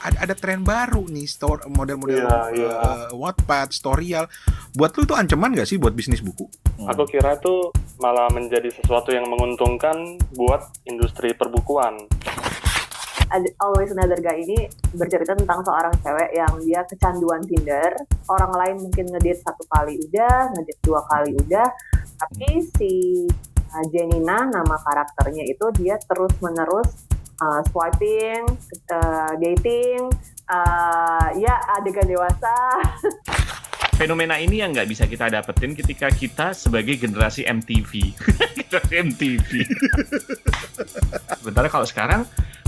ada tren baru nih, model-model Wattpad, Storyal. Buat lu itu ancaman nggak sih buat bisnis buku? Aku kira itu malah menjadi sesuatu yang menguntungkan buat industri perbukuan. Always Another Guy ini bercerita tentang seorang cewek yang dia kecanduan Tinder. Orang lain mungkin ngedate 1 kali udah, ngedate 2 kali udah, tapi si Jenina, nama karakternya itu, dia terus-menerus swiping, dating, ya adegan dewasa. Fenomena ini yang nggak bisa kita dapetin ketika kita sebagai generasi MTV. Generasi MTV. Sementara kalau sekarang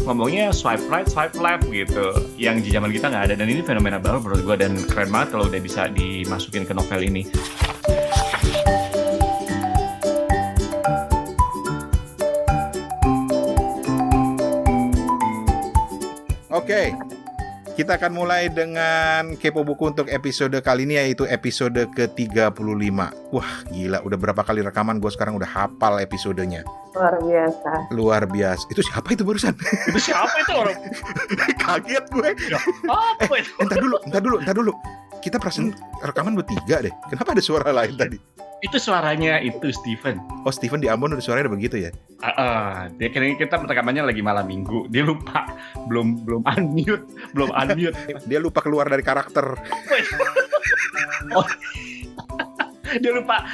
ngomongnya swipe right, swipe left gitu. Yang di zaman kita nggak ada. Dan ini fenomena baru menurut gue. Dan keren banget kalau udah bisa dimasukin ke novel ini. Oke, kita akan mulai dengan Kepo Buku untuk episode kali ini, yaitu episode ke-35. Wah, gila, udah berapa kali rekaman, gue sekarang udah hafal episodenya. Luar biasa. Itu siapa itu barusan? Itu siapa itu orang? Kaget gue. Apa itu? Entar dulu. Kita perasaan rekaman bertiga deh. Kenapa ada suara lain tadi? Itu suaranya itu Steven. Oh, Steven di Ambon udah suaranya udah begitu ya? Dia kira kita rekamannya lagi malam minggu. Dia lupa belum unmute. Dia lupa keluar dari karakter. Oh. Dia lupa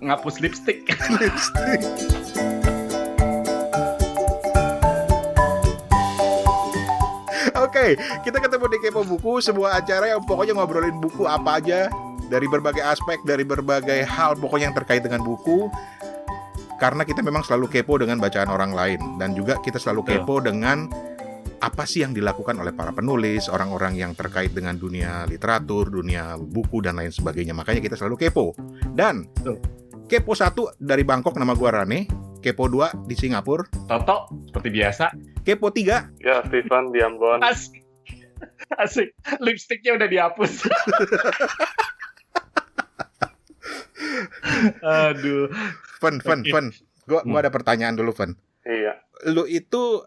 ngapus lipstick. Oke, kita ketemu di Kepo Buku, sebuah acara yang pokoknya ngobrolin buku apa aja dari berbagai aspek, dari berbagai hal pokoknya yang terkait dengan buku. Karena kita memang selalu kepo dengan bacaan orang lain, dan juga kita selalu kepo dengan apa sih yang dilakukan oleh para penulis, orang-orang yang terkait dengan dunia literatur, dunia buku dan lain sebagainya. Makanya kita selalu kepo. Dan Kepo 1 dari Bangkok, nama gua Rane. Kepo 2 di Singapura, Toto seperti biasa. Kepo 3 Ya, Steven di Ambon. Asik. Lipstiknya udah dihapus. Aduh. Fen. Gua ada pertanyaan dulu, Fen. Iya. Lu itu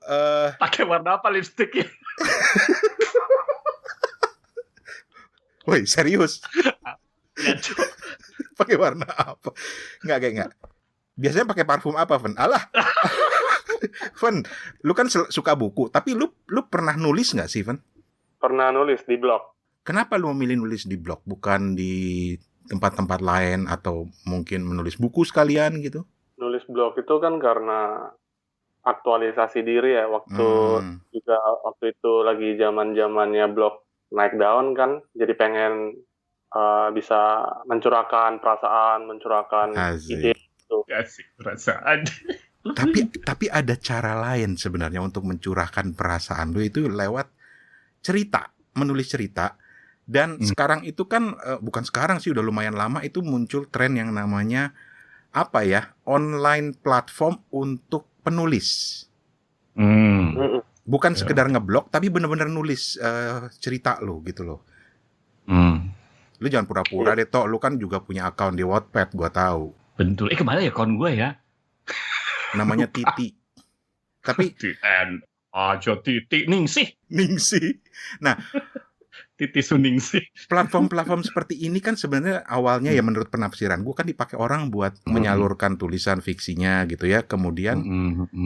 Pakai warna apa lipstiknya? woi, serius? Ya, Pakai warna apa? Enggak. Biasanya pakai parfum apa, Fen? Alah. Fen, lu kan suka buku, tapi lu pernah nulis nggak sih, Fen? Pernah nulis di blog. Kenapa lu memilih nulis di blog, bukan di tempat-tempat lain, atau mungkin menulis buku sekalian gitu? Nulis blog itu kan karena aktualisasi diri ya. Waktu itu lagi zaman-zamannya blog naik daun kan, jadi pengen bisa mencurahkan perasaan, mencurahkan ide. asik perasaan. Tapi ada cara lain sebenarnya untuk mencurahkan perasaan lu, itu lewat cerita, menulis cerita. Dan sekarang itu kan bukan sekarang sih, udah lumayan lama itu muncul tren yang namanya online platform untuk penulis. Bukan sekedar ngeblog, tapi benar-benar nulis cerita lu gitu loh. Lu jangan pura-pura deh, Tok. Lu kan juga punya account di Wattpad, gua tahu. Betul. Kemana ya account gue ya? Namanya Titi. Tapi Titi Ningsih. Nah, Titi Suningsih. Platform-platform seperti ini kan sebenarnya awalnya ya menurut penafsiran gue kan dipakai orang buat menyalurkan tulisan fiksinya gitu ya. Kemudian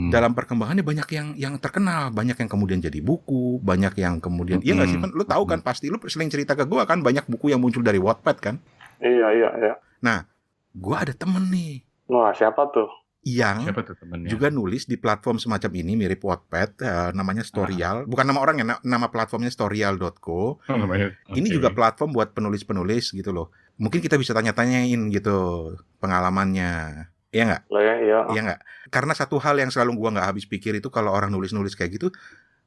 dalam perkembangannya banyak yang terkenal, banyak yang kemudian jadi buku, banyak yang kemudian iya nggak sih, lu tahu kan, pasti lu sering cerita ke gue kan banyak buku yang muncul dari Wattpad kan. Iya. Nah, gue ada temen nih. Wah, siapa tuh? Yang Siapa tuh temennya? juga nulis di platform semacam ini mirip Wattpad, namanya Storyal. Bukan nama orang ya, nama platformnya Storyal.co. Ini juga platform buat penulis-penulis gitu loh. Mungkin kita bisa tanya-tanyain gitu pengalamannya. Iya nggak? Iya nggak? Karena satu hal yang selalu gua nggak habis pikir itu kalau orang nulis-nulis kayak gitu,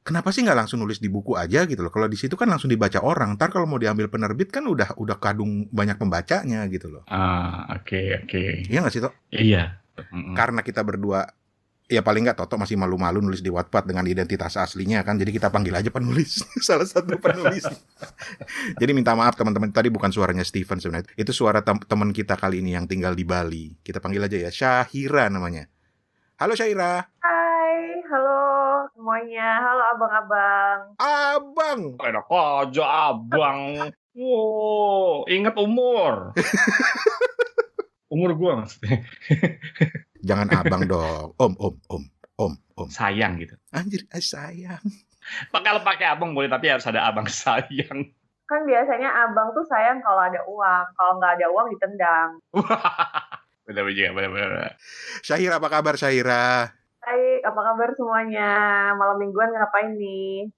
kenapa sih nggak langsung nulis di buku aja gitu loh? Kalau di situ kan langsung dibaca orang. Ntar kalau mau diambil penerbit kan udah kadung banyak pembacanya gitu loh. Oke. Iya nggak sih, Tok? Iya. Karena kita berdua, ya paling nggak Toto masih malu-malu nulis di Wattpad dengan identitas aslinya kan, jadi kita panggil aja penulis, salah satu penulis. Jadi minta maaf teman-teman, tadi bukan suaranya Steven sebenarnya, itu suara teman kita kali ini yang tinggal di Bali. Kita panggil aja ya, Syahira namanya. Halo Syahira. Hai, halo semuanya. Halo abang-abang. Abang. Enak aja abang. Wow, ingat umur. Umur gua maksudnya. Jangan abang dong. Om. Sayang gitu. Anjir, sayang. Kalau pakai abang boleh, tapi harus ada abang sayang. Kan biasanya abang tuh sayang kalau ada uang. Kalau nggak ada uang ditendang. Benar. Syahira, apa kabar Syahira? Baik, apa kabar semuanya? Malam mingguan ngapain nih?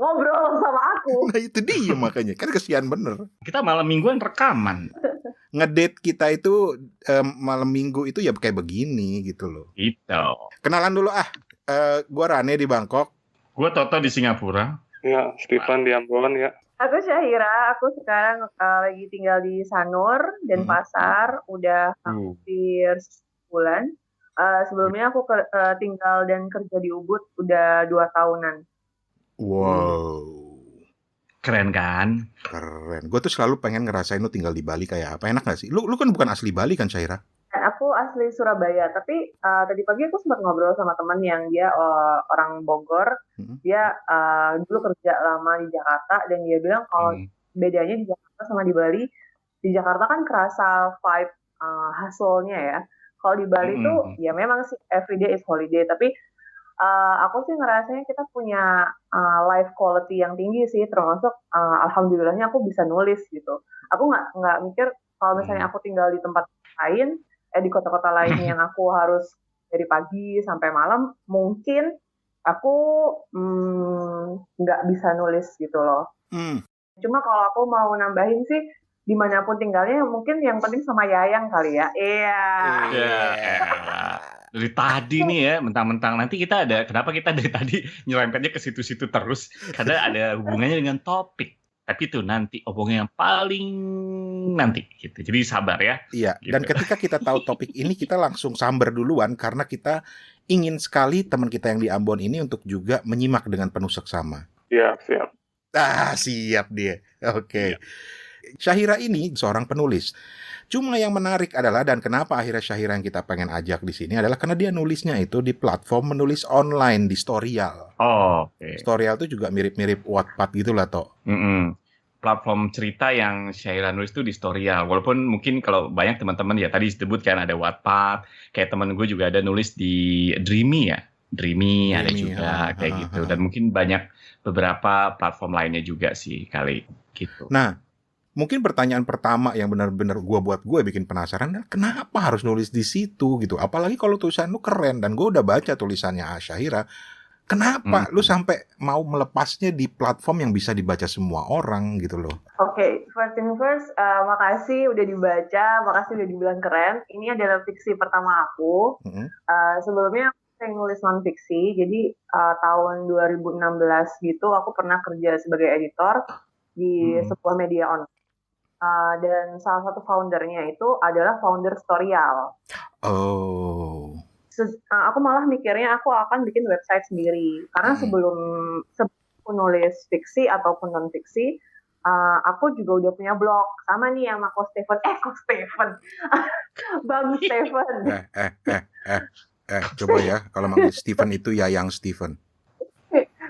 Ngobrol sama aku. Nah itu dia makanya. Kan kesian bener. Kita malam mingguan rekaman. Ngedate kita itu malam minggu itu ya kayak begini gitu loh. Gitu. Kenalan dulu gua Rane di Bangkok. Gua Toto di Singapura. Ya, Stephen di Ambon ya. Aku Syahira, aku sekarang lagi tinggal di Sanur, Denpasar, udah hampir sebulan. Sebelumnya aku tinggal dan kerja di Ubud udah 2 tahunan. Wow. Keren kan? Keren. Gue tuh selalu pengen ngerasain lu tinggal di Bali kayak apa. Enak gak sih? Lu kan bukan asli Bali kan, Syahira? Aku asli Surabaya, tapi tadi pagi aku sempat ngobrol sama teman yang dia orang Bogor. Dia dulu kerja lama di Jakarta, dan dia bilang kalau bedanya di Jakarta sama di Bali, di Jakarta kan kerasa vibe hustle-nya ya. Kalau di Bali tuh ya memang sih everyday is holiday, tapi aku sih ngerasanya kita punya life quality yang tinggi sih, termasuk alhamdulillahnya aku bisa nulis gitu. Aku nggak mikir kalau misalnya aku tinggal di tempat lain, di kota-kota lain yang aku harus dari pagi sampai malam, mungkin aku nggak bisa nulis gitu loh. Cuma kalau aku mau nambahin sih, dimanapun tinggalnya mungkin yang penting sama Yayang kali ya. Iya. Dari tadi nih ya, mentang-mentang nanti kita kenapa kita dari tadi nyerempetnya ke situ-situ terus? Karena ada hubungannya dengan topik. Tapi itu nanti obongnya yang paling nanti gitu. Jadi sabar ya. Iya, gitu. dan ketika kita tahu topik ini, kita langsung samber duluan karena kita ingin sekali teman kita yang di Ambon ini untuk juga menyimak dengan penuh seksama. Siap. Siap dia. Oke. Syahira ini seorang penulis. Cuma yang menarik adalah, dan kenapa akhirnya Syahira yang kita pengen ajak di sini adalah karena dia nulisnya itu di platform menulis online di Storyal. Oh, oke. Storyal itu juga mirip-mirip Wattpad gitu lah, Tok. Platform cerita yang Syahira nulis itu di Storyal. Walaupun mungkin kalau banyak teman-teman ya tadi disebut kan ada Wattpad, kayak teman gue juga ada nulis di Dreamy ya. Dreamy ada juga kayak gitu. Dan mungkin banyak beberapa platform lainnya juga sih kali gitu. Nah, mungkin pertanyaan pertama yang benar-benar gue bikin penasaran, kenapa harus nulis di situ gitu? Apalagi kalau tulisan lu keren, dan gue udah baca tulisannya Syahira. Kenapa lu sampai mau melepasnya di platform yang bisa dibaca semua orang gitu loh? Oke, first thing first, makasih udah dibaca, makasih udah dibilang keren. Ini adalah fiksi pertama aku. Sebelumnya aku sering nulis non-fiksi, jadi tahun 2016 gitu aku pernah kerja sebagai editor di sebuah media online. Dan salah satu foundernya itu adalah founder Storyal. Oh. Aku malah mikirnya aku akan bikin website sendiri. Karena sebelum nulis fiksi ataupun non-fiksi, aku juga udah punya blog. Sama nih sama Coach Stephen. Bang Stephen. Coba ya, kalau manggil Stephen itu Yayang Stephen.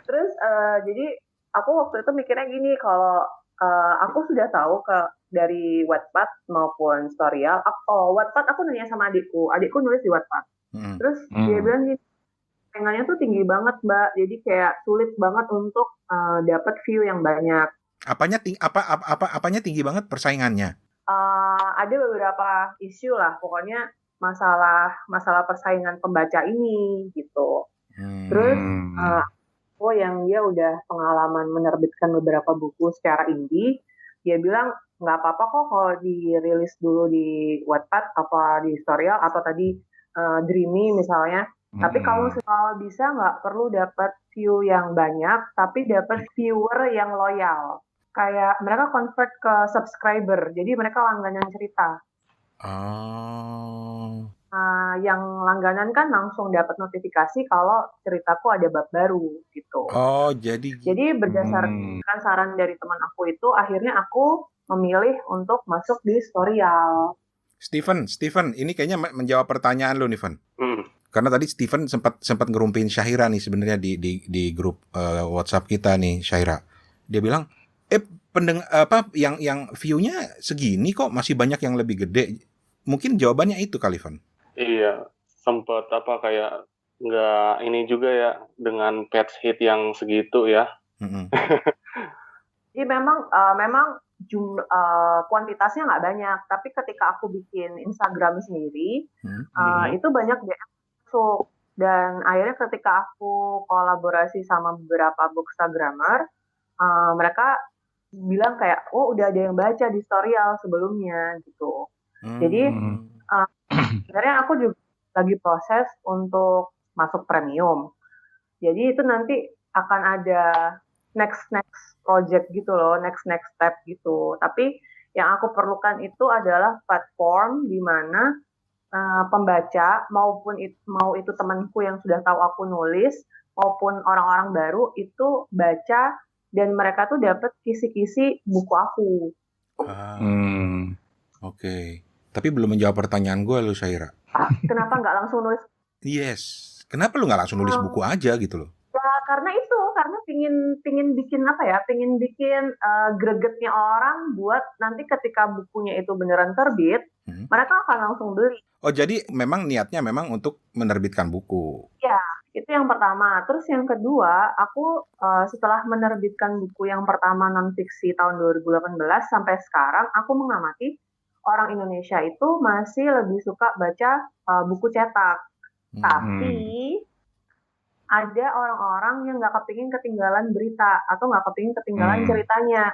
Terus, jadi aku waktu itu mikirnya gini, kalau aku sudah tahu dari Wattpad maupun Storyal. Wattpad aku nanya sama adikku nulis di Wattpad. Terus dia bilang gini, saingannya tuh tinggi banget Mbak, jadi kayak sulit banget untuk dapat view yang banyak. Apanya tinggi banget persaingannya? Ada beberapa isu lah, pokoknya masalah persaingan pembaca ini gitu. Terus aku yang dia udah pengalaman menerbitkan beberapa buku secara indie, dia bilang nggak apa-apa kok kalau dirilis dulu di Wattpad apa di Storyal atau tadi Dreamy misalnya. Tapi kalau bisa nggak perlu dapat view yang banyak, tapi dapat viewer yang loyal. Kayak mereka convert ke subscriber, jadi mereka langganan cerita. Yang langganan kan langsung dapat notifikasi kalau ceritaku ada bab baru gitu. Jadi berdasarkan saran dari teman aku itu, akhirnya aku memilih untuk masuk di Storyal. Stephen, ini kayaknya menjawab pertanyaan lu nih, Van. Karena tadi Steven sempat ngerumpiin Syahira nih sebenarnya di grup WhatsApp kita nih, Syahira. Dia bilang, yang view-nya segini kok masih banyak yang lebih gede. Mungkin jawabannya itu kali, Van. Iya, sempat kayak nggak ini juga ya dengan page hit yang segitu ya. Jadi memang jumlah kuantitasnya nggak banyak, tapi ketika aku bikin Instagram sendiri, itu banyak DM masuk. Dan akhirnya ketika aku kolaborasi sama beberapa bookstagrammer, mereka bilang kayak, oh udah ada yang baca di Storyal sebelumnya gitu. Jadi sebenarnya aku juga lagi proses untuk masuk premium. Jadi itu nanti akan ada next project gitu loh, next step gitu. Tapi yang aku perlukan itu adalah platform di mana pembaca mau itu temanku yang sudah tahu aku nulis maupun orang-orang baru itu baca dan mereka tuh dapat kisi-kisi buku aku. Oke. Tapi belum menjawab pertanyaan gue lo, Syahira. Kenapa nggak langsung nulis? Yes. Kenapa lu nggak langsung nulis buku aja gitu loh? Ya karena pingin bikin gregetnya orang buat nanti ketika bukunya itu beneran terbit, mereka akan langsung beli. Oh, jadi memang niatnya memang untuk menerbitkan buku. Ya, itu yang pertama. Terus yang kedua, aku setelah menerbitkan buku yang pertama non-fiksi tahun 2018 sampai sekarang, aku mengamati orang Indonesia itu masih lebih suka baca buku cetak. Tapi ada orang-orang yang nggak kepingin ketinggalan berita atau nggak kepingin ketinggalan ceritanya,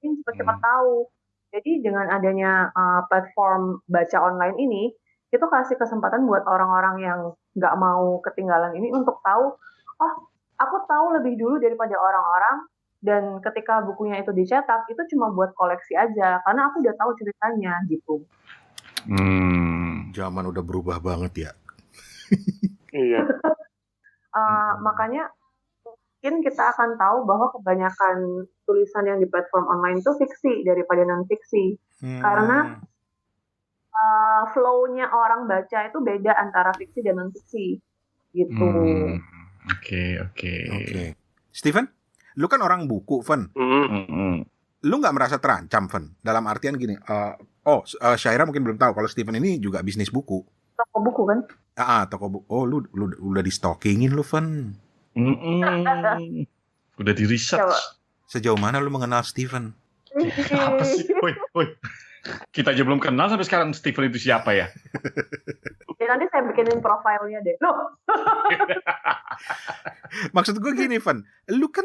ingin cepat-cepat tahu. Jadi dengan adanya platform baca online ini, itu kasih kesempatan buat orang-orang yang nggak mau ketinggalan ini untuk tahu, oh aku tahu lebih dulu daripada orang-orang, dan ketika bukunya itu dicetak, itu cuma buat koleksi aja, karena aku udah tahu ceritanya gitu. Zaman udah berubah banget ya. Iya. Makanya mungkin kita akan tahu bahwa kebanyakan tulisan yang di platform online itu fiksi daripada non-fiksi. Karena flow-nya orang baca itu beda antara fiksi dan non-fiksi. Gitu. Oke. Steven, lu kan orang buku, Van. Lu nggak merasa terancam, Van? Dalam artian gini, Syahira mungkin belum tahu kalau Steven ini juga bisnis buku. Toko buku kan? Toko buku. Oh, lu udah di stockingin lu, Van. Udah di research. Sejauh mana lu mengenal Steven? Apa sih? Woi. Kita aja belum kenal sampai sekarang Steven itu siapa ya? Ya nanti saya bikinin profilnya deh. Loh. Maksud gue gini, Van. Lu kan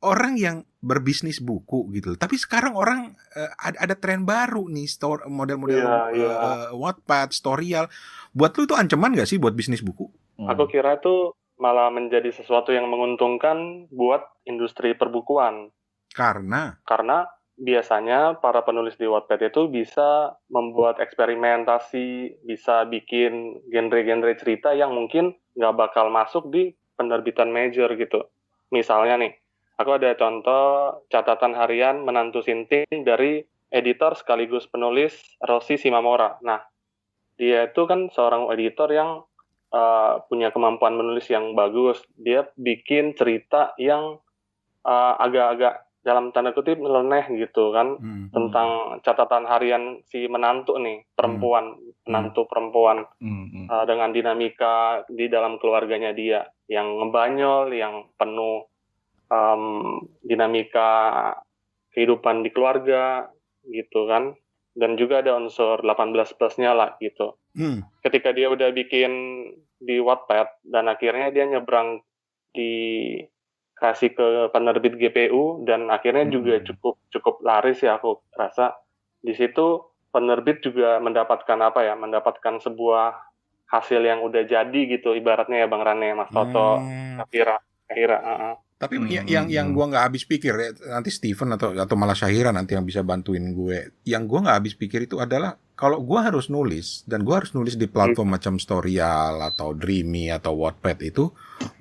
orang yang berbisnis buku gitu. Tapi sekarang orang ada tren baru nih, model-model Wattpad, Storyal. Buat lu itu ancaman gak sih buat bisnis buku? Aku kira itu malah menjadi sesuatu yang menguntungkan buat industri perbukuan. Karena biasanya para penulis di Wattpad itu bisa membuat eksperimentasi, bisa bikin genre-genre cerita yang mungkin nggak bakal masuk di penerbitan major gitu. Misalnya nih, aku ada contoh catatan harian Menantu Sinting dari editor sekaligus penulis Rosi Simamora. Nah, dia itu kan seorang editor yang punya kemampuan menulis yang bagus. Dia bikin cerita yang agak-agak dalam tanda kutip nyeleneh gitu kan, tentang catatan harian si menantu nih, menantu perempuan, dengan dinamika di dalam keluarganya dia, yang ngebanyol, yang penuh dinamika kehidupan di keluarga gitu kan, dan juga ada unsur 18 plusnya lah gitu. Ketika dia udah bikin di Wattpad dan akhirnya dia nyebrang kasih ke penerbit GPU dan akhirnya juga cukup laris ya, aku rasa di situ penerbit juga mendapatkan sebuah hasil yang udah jadi gitu, ibaratnya ya Bang Rane, Mas Toto, Syahira. Tapi yang gue nggak habis pikir ya, nanti Steven atau malah Syahira nanti yang bisa bantuin gue. Yang gue nggak habis pikir itu adalah kalau gue harus nulis dan gue harus nulis di platform macam Storyal atau Dreamy atau Wattpad itu,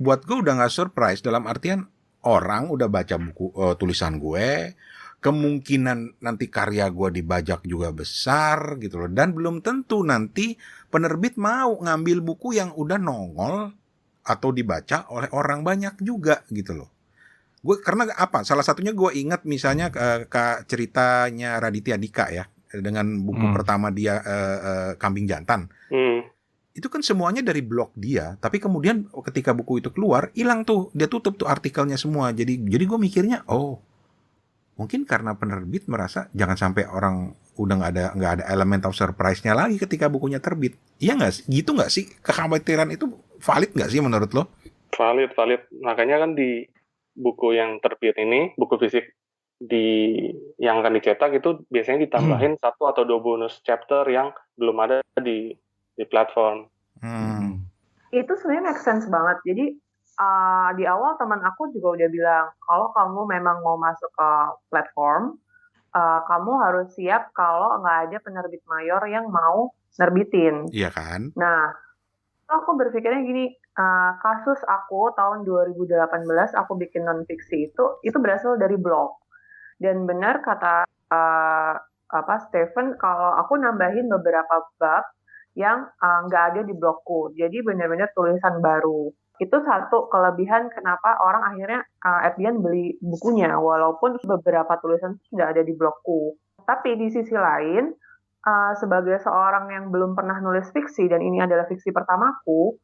buat gue udah nggak surprise dalam artian orang udah baca buku tulisan gue, kemungkinan nanti karya gue dibajak juga besar gitu loh. Dan belum tentu nanti penerbit mau ngambil buku yang udah nongol atau dibaca oleh orang banyak juga gitu loh. Gue karena apa? Salah satunya gue ingat misalnya ceritanya Raditya Dika ya, dengan buku pertama dia Kambing Jantan. Itu kan semuanya dari blog dia, tapi kemudian ketika buku itu keluar, hilang tuh, dia tutup tuh artikelnya semua. Jadi gue mikirnya, mungkin karena penerbit merasa jangan sampai orang udah nggak ada element of surprise-nya lagi ketika bukunya terbit. Iya nggak sih? Gitu nggak sih? Kekhawatiran itu valid nggak sih menurut lo? Valid. Makanya kan di buku yang terbit ini, buku fisik yang akan dicetak itu biasanya ditambahin 1 atau 2 bonus chapter yang belum ada di platform. Itu sebenarnya make sense banget. Jadi di awal teman aku juga udah bilang, kalau kamu memang mau masuk ke platform, kamu harus siap kalau nggak ada penerbit mayor yang mau nerbitin. Iya kan? Nah, aku berpikirnya gini, kasus aku tahun 2018 aku bikin non-fiksi itu berasal dari blog. Dan benar kata Stephen, kalau aku nambahin beberapa bab yang nggak ada di blogku. Jadi benar-benar tulisan baru. Itu satu kelebihan kenapa orang akhirnya at the end beli bukunya, walaupun beberapa tulisan tidak ada di blogku. Tapi di sisi lain, sebagai seorang yang belum pernah nulis fiksi, dan ini adalah fiksi pertamaku,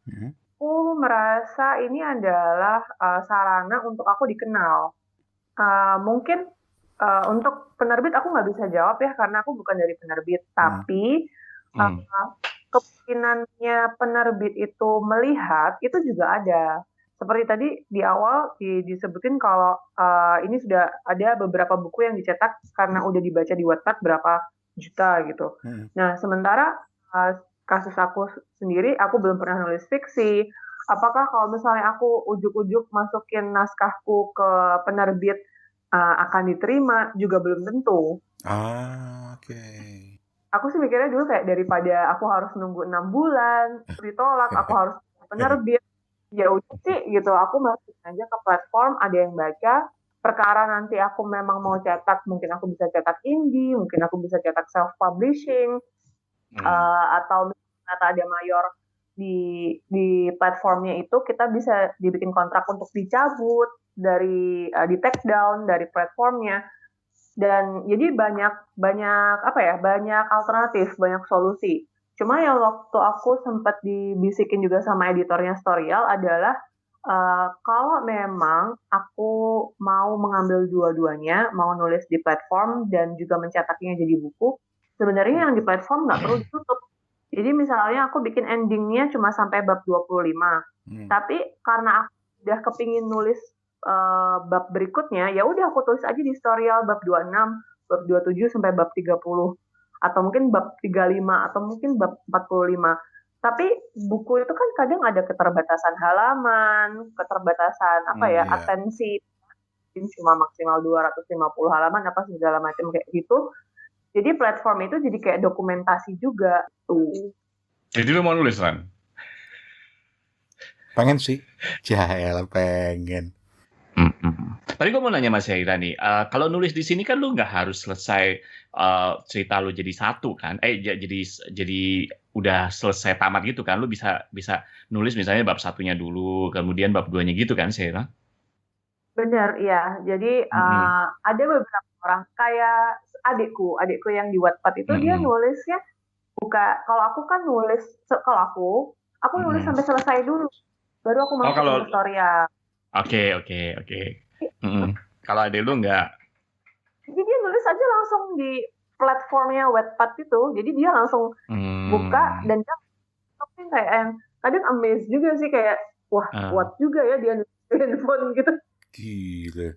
aku merasa ini adalah sarana untuk aku dikenal. Mungkin untuk penerbit aku nggak bisa jawab ya, karena aku bukan dari penerbit. Tapi kemungkinannya penerbit itu melihat itu juga ada. Seperti tadi di awal disebutin kalau ini sudah ada beberapa buku yang dicetak karena udah dibaca di Wattpad berapa juta gitu. Nah, sementara kasus aku sendiri, aku belum pernah nulis fiksi. Apakah kalau misalnya aku ujuk-ujuk masukin naskahku ke penerbit akan diterima? Juga belum tentu. Oke. Aku sih mikirnya dulu kayak daripada aku harus nunggu 6 bulan ditolak, aku harus penerbit. Ya udah sih gitu, aku masukin aja ke platform, ada yang baca. Perkara nanti aku memang mau cetak, mungkin aku bisa cetak indie, mungkin aku bisa cetak self-publishing, atau misalnya ada mayor di platformnya itu, kita bisa dibikin kontrak untuk dicabut, di take down dari platformnya. Dan jadi banyak alternatif, banyak solusi. Cuma yang waktu aku sempat dibisikin juga sama editornya Storyal adalah kalau memang aku mau mengambil dua-duanya, mau nulis di platform dan juga mencetaknya jadi buku, sebenarnya yang di platform nggak perlu ditutup. Jadi misalnya aku bikin endingnya cuma sampai bab 25, tapi karena aku udah kepingin nulis bab berikutnya, ya udah aku tulis aja di Storyal bab 26, bab 27 sampai bab 30, atau mungkin bab 35, atau mungkin bab 45. Tapi buku itu kan kadang ada keterbatasan halaman, keterbatasan atensi, cuma maksimal 250 halaman apa segala macam kayak gitu. Jadi platform itu jadi kayak dokumentasi juga tuh. Jadi lu mau nulis, Ran? Pengen sih. Jahel pengen. Tapi gue mau nanya Mas Yaira nih, kalau nulis di sini kan lu nggak harus selesai cerita lu jadi satu kan? Jadi udah selesai tamat gitu kan? Lu bisa nulis misalnya bab 1-nya dulu, kemudian bab 2-nya gitu kan, Yaira? Bener, iya. Jadi ada beberapa orang kayak adikku yang di Wattpad itu dia nulisnya kalau aku kan nulis aku nulis sampai selesai dulu, baru aku masuk ke Storyal. Oke. Kalau adek lu enggak? Jadi dia nulis aja langsung di platformnya Wattpad itu. Jadi dia langsung buka dan dia kayak yang kadang amazed juga sih, kayak wah kuat juga ya dia nulis handphone gitu. Gila.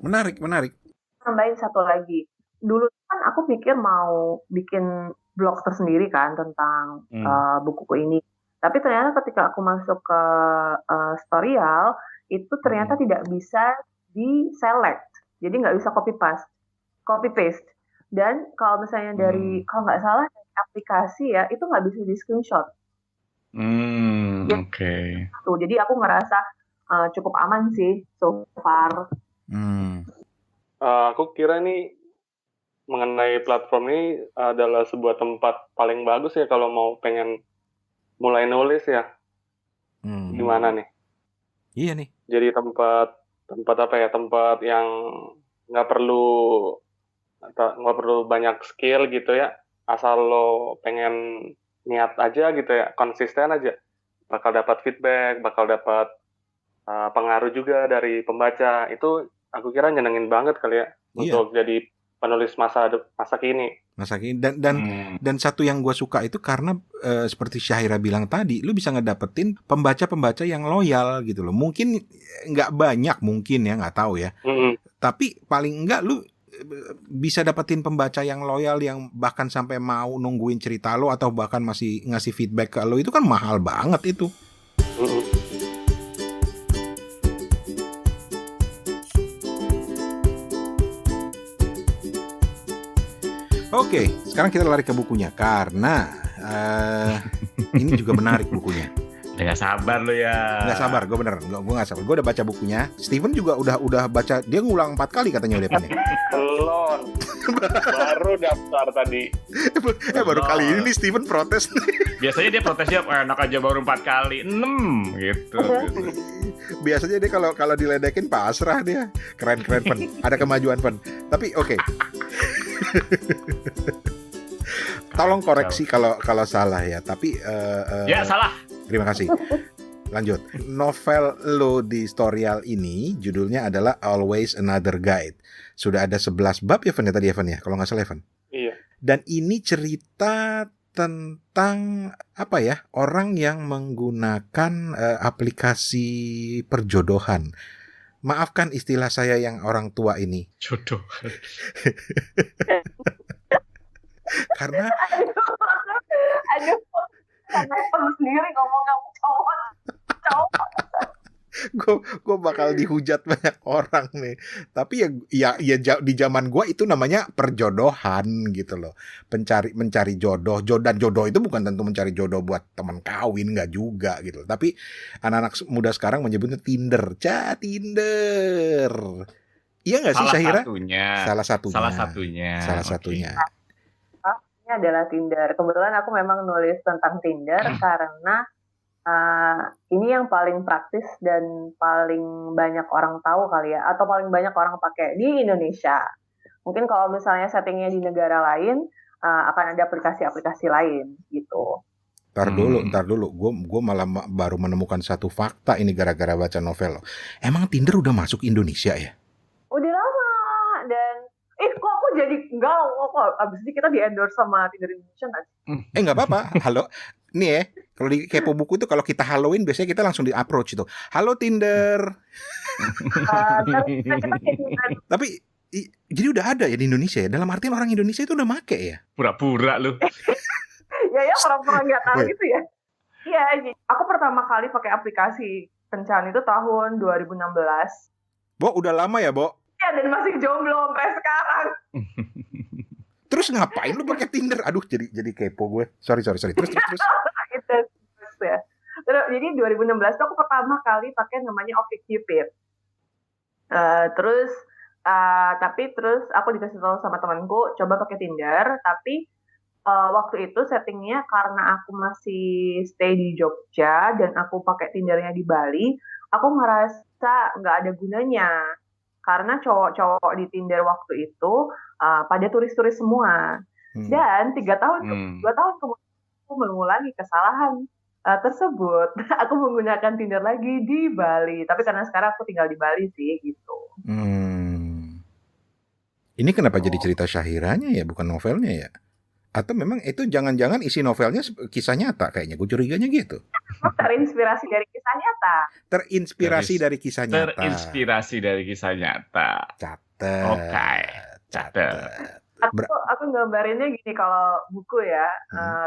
Menarik. Tambahin satu lagi. Dulu kan aku pikir mau bikin blog tersendiri kan tentang bukuku ini. Tapi ternyata ketika aku masuk ke Storyal, itu ternyata tidak bisa di-select. Jadi nggak bisa copy paste. Dan kalau misalnya kalau nggak salah dari aplikasi ya, itu nggak bisa di-screenshot. Oke. Jadi aku ngerasa cukup aman sih so far. Aku kira ini mengenai platform ini adalah sebuah tempat paling bagus ya kalau mau pengen mulai nulis ya. Gimana nih? Iya nih. Jadi tempat apa ya? Tempat yang nggak perlu banyak skill gitu ya. Asal lo pengen niat aja gitu ya, konsisten aja. Bakal dapat feedback, bakal dapat pengaruh juga dari pembaca. Itu aku kira nyenengin banget kali ya untuk jadi penulis masa kini. Dan satu yang gue suka itu karena seperti Syahira bilang tadi, lu bisa ngedapetin pembaca yang loyal gitu loh. Mungkin nggak banyak, mungkin ya, nggak tahu ya. Tapi paling enggak lu bisa dapetin pembaca yang loyal, yang bahkan sampai mau nungguin cerita lo atau bahkan masih ngasih feedback ke lo. Itu kan mahal banget itu. Oke, sekarang kita lari ke bukunya karena ini juga menarik bukunya. Udah gak sabar lo ya. Gak sabar, gue bener. Gue gak sabar, gue udah baca bukunya. Steven juga udah baca. Dia ngulang 4 kali katanya udah nih. Belum. Baru daftar tadi. Baru kali ini nih Steven protes. Biasanya dia protesnya enak aja baru 4 kali, 6 gitu. Biasanya dia kalau diledekin pasrah dia. Keren Pen. Ada kemajuan Pen. Tapi oke. Tolong koreksi kalau salah ya. Tapi ya salah. Terima kasih. Lanjut. Novel lo di Storyal ini judulnya adalah Always Another Guide. Sudah ada 11 bab ya, Evan ya, tadi Evan ya? Kalau nggak salah Evan. Iya. Dan ini cerita tentang apa ya? Orang yang menggunakan aplikasi perjodohan. Maafkan istilah saya yang orang tua ini. Jodohan. Karena Aduh, sendiri ngomong kamu cowok. Gue bakal dihujat banyak orang nih. Tapi ya di zaman gue itu namanya perjodohan gitu loh. Mencari jodoh. Dan jodoh itu bukan tentu mencari jodoh buat teman kawin, nggak juga gitu. Tapi anak-anak muda sekarang menyebutnya Tinder. Tinder. Iya nggak sih Syahira? Salah satunya. Ini adalah Tinder. Kebetulan aku memang nulis tentang Tinder karena ini yang paling praktis dan paling banyak orang tahu kali ya, atau paling banyak orang pakai di Indonesia. Mungkin kalau misalnya settingnya di negara lain, akan ada aplikasi-aplikasi lain gitu. Ntar dulu. Gue malah baru menemukan satu fakta ini gara-gara baca novel. Emang Tinder udah masuk Indonesia ya? Udah lama. Dan kok aku jadi kok abis ini kita di-endorse sama Tinder Indonesia nggak sih? Nggak apa-apa. Halo. Nih ya, kalau di Kepo Buku itu kalau kita Halloween biasanya kita langsung di-approach itu. Halo Tinder. Tapi jadi udah ada ya di Indonesia ya? Dalam artian orang Indonesia itu udah make ya? Pura-pura lu. ya pura-pura nggak tahu gitu ya. Iya, aku pertama kali pakai aplikasi kencan itu tahun 2016. Bo, udah lama ya, Bo? Ya, dan masih jomblo sampai sekarang. Terus ngapain lu pakai Tinder? Aduh, jadi kepo gue. Sorry. Terus. Itu ya. Jadi 2016 tuh aku pertama kali pakai namanya OkCupid. Terus aku dikasih tahu sama temanku coba pakai Tinder, tapi waktu itu settingnya karena aku masih stay di Jogja dan aku pakai Tindernya di Bali, aku ngerasa nggak ada gunanya karena cowok-cowok di Tinder waktu itu pada turis-turis semua. Dan 2 tahun kemudian aku mengulangi kesalahan tersebut. Aku menggunakan Tinder lagi di Bali, tapi karena sekarang aku tinggal di Bali sih gitu. Ini kenapa jadi cerita Syahiranya ya, bukan novelnya ya? Atau memang itu jangan-jangan isi novelnya kisah nyata kayaknya, gue curiganya gitu. Terinspirasi dari kisah nyata. Terinspirasi dari kisah nyata. Catat. Aku gambarinnya gini kalau buku ya,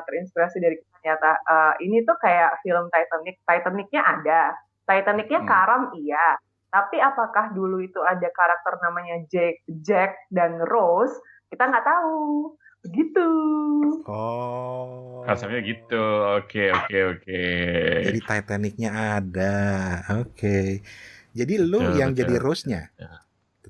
terinspirasi dari kisah nyata. Ini tuh kayak film Titanic. Titanicnya ada. Titanicnya karam iya. Tapi apakah dulu itu ada karakter namanya Jack dan Rose? Kita nggak tahu. Begitu. Oh. Rasanya gitu. Oke. Jadi Titanicnya ada. Oke. Jadi lu yang jadi Rose-nya.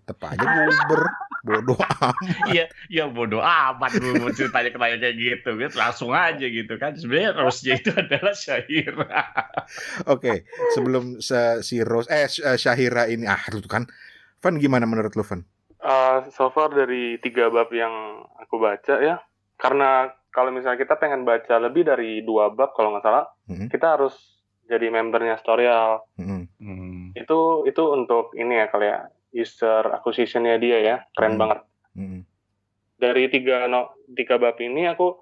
tetep aja guber. Bodoh amat. Iya, ya bodo amat gue mau ceritanya kayak gitu, langsung aja gitu kan. Sebenarnya Rose-nya itu adalah Shahira. Oke, sebelum si Rose Shahira ini itu kan. Van, gimana menurut lu, Van? So far dari 3 bab yang aku baca ya, karena kalau misalnya kita pengen baca lebih dari 2 bab kalau nggak salah, kita harus jadi membernya Storyal. Itu untuk ini ya kali ya, user acquisition-nya dia ya, keren banget. Dari 3 bab ini aku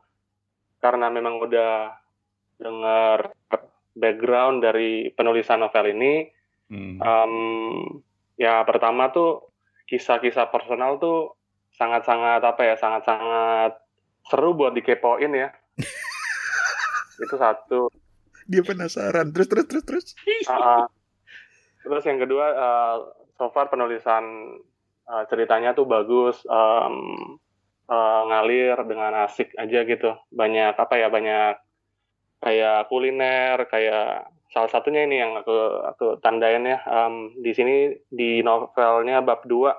karena memang udah dengar background dari penulisan novel ini, ya pertama tuh kisah-kisah personal tuh sangat-sangat seru buat dikepoin ya. Itu satu. Dia penasaran. Terus. Terus yang kedua, so far penulisan ceritanya tuh bagus, ngalir dengan asik aja gitu. Banyak banyak kayak kuliner, kayak salah satunya ini yang aku tandain ya, di sini di novelnya bab 2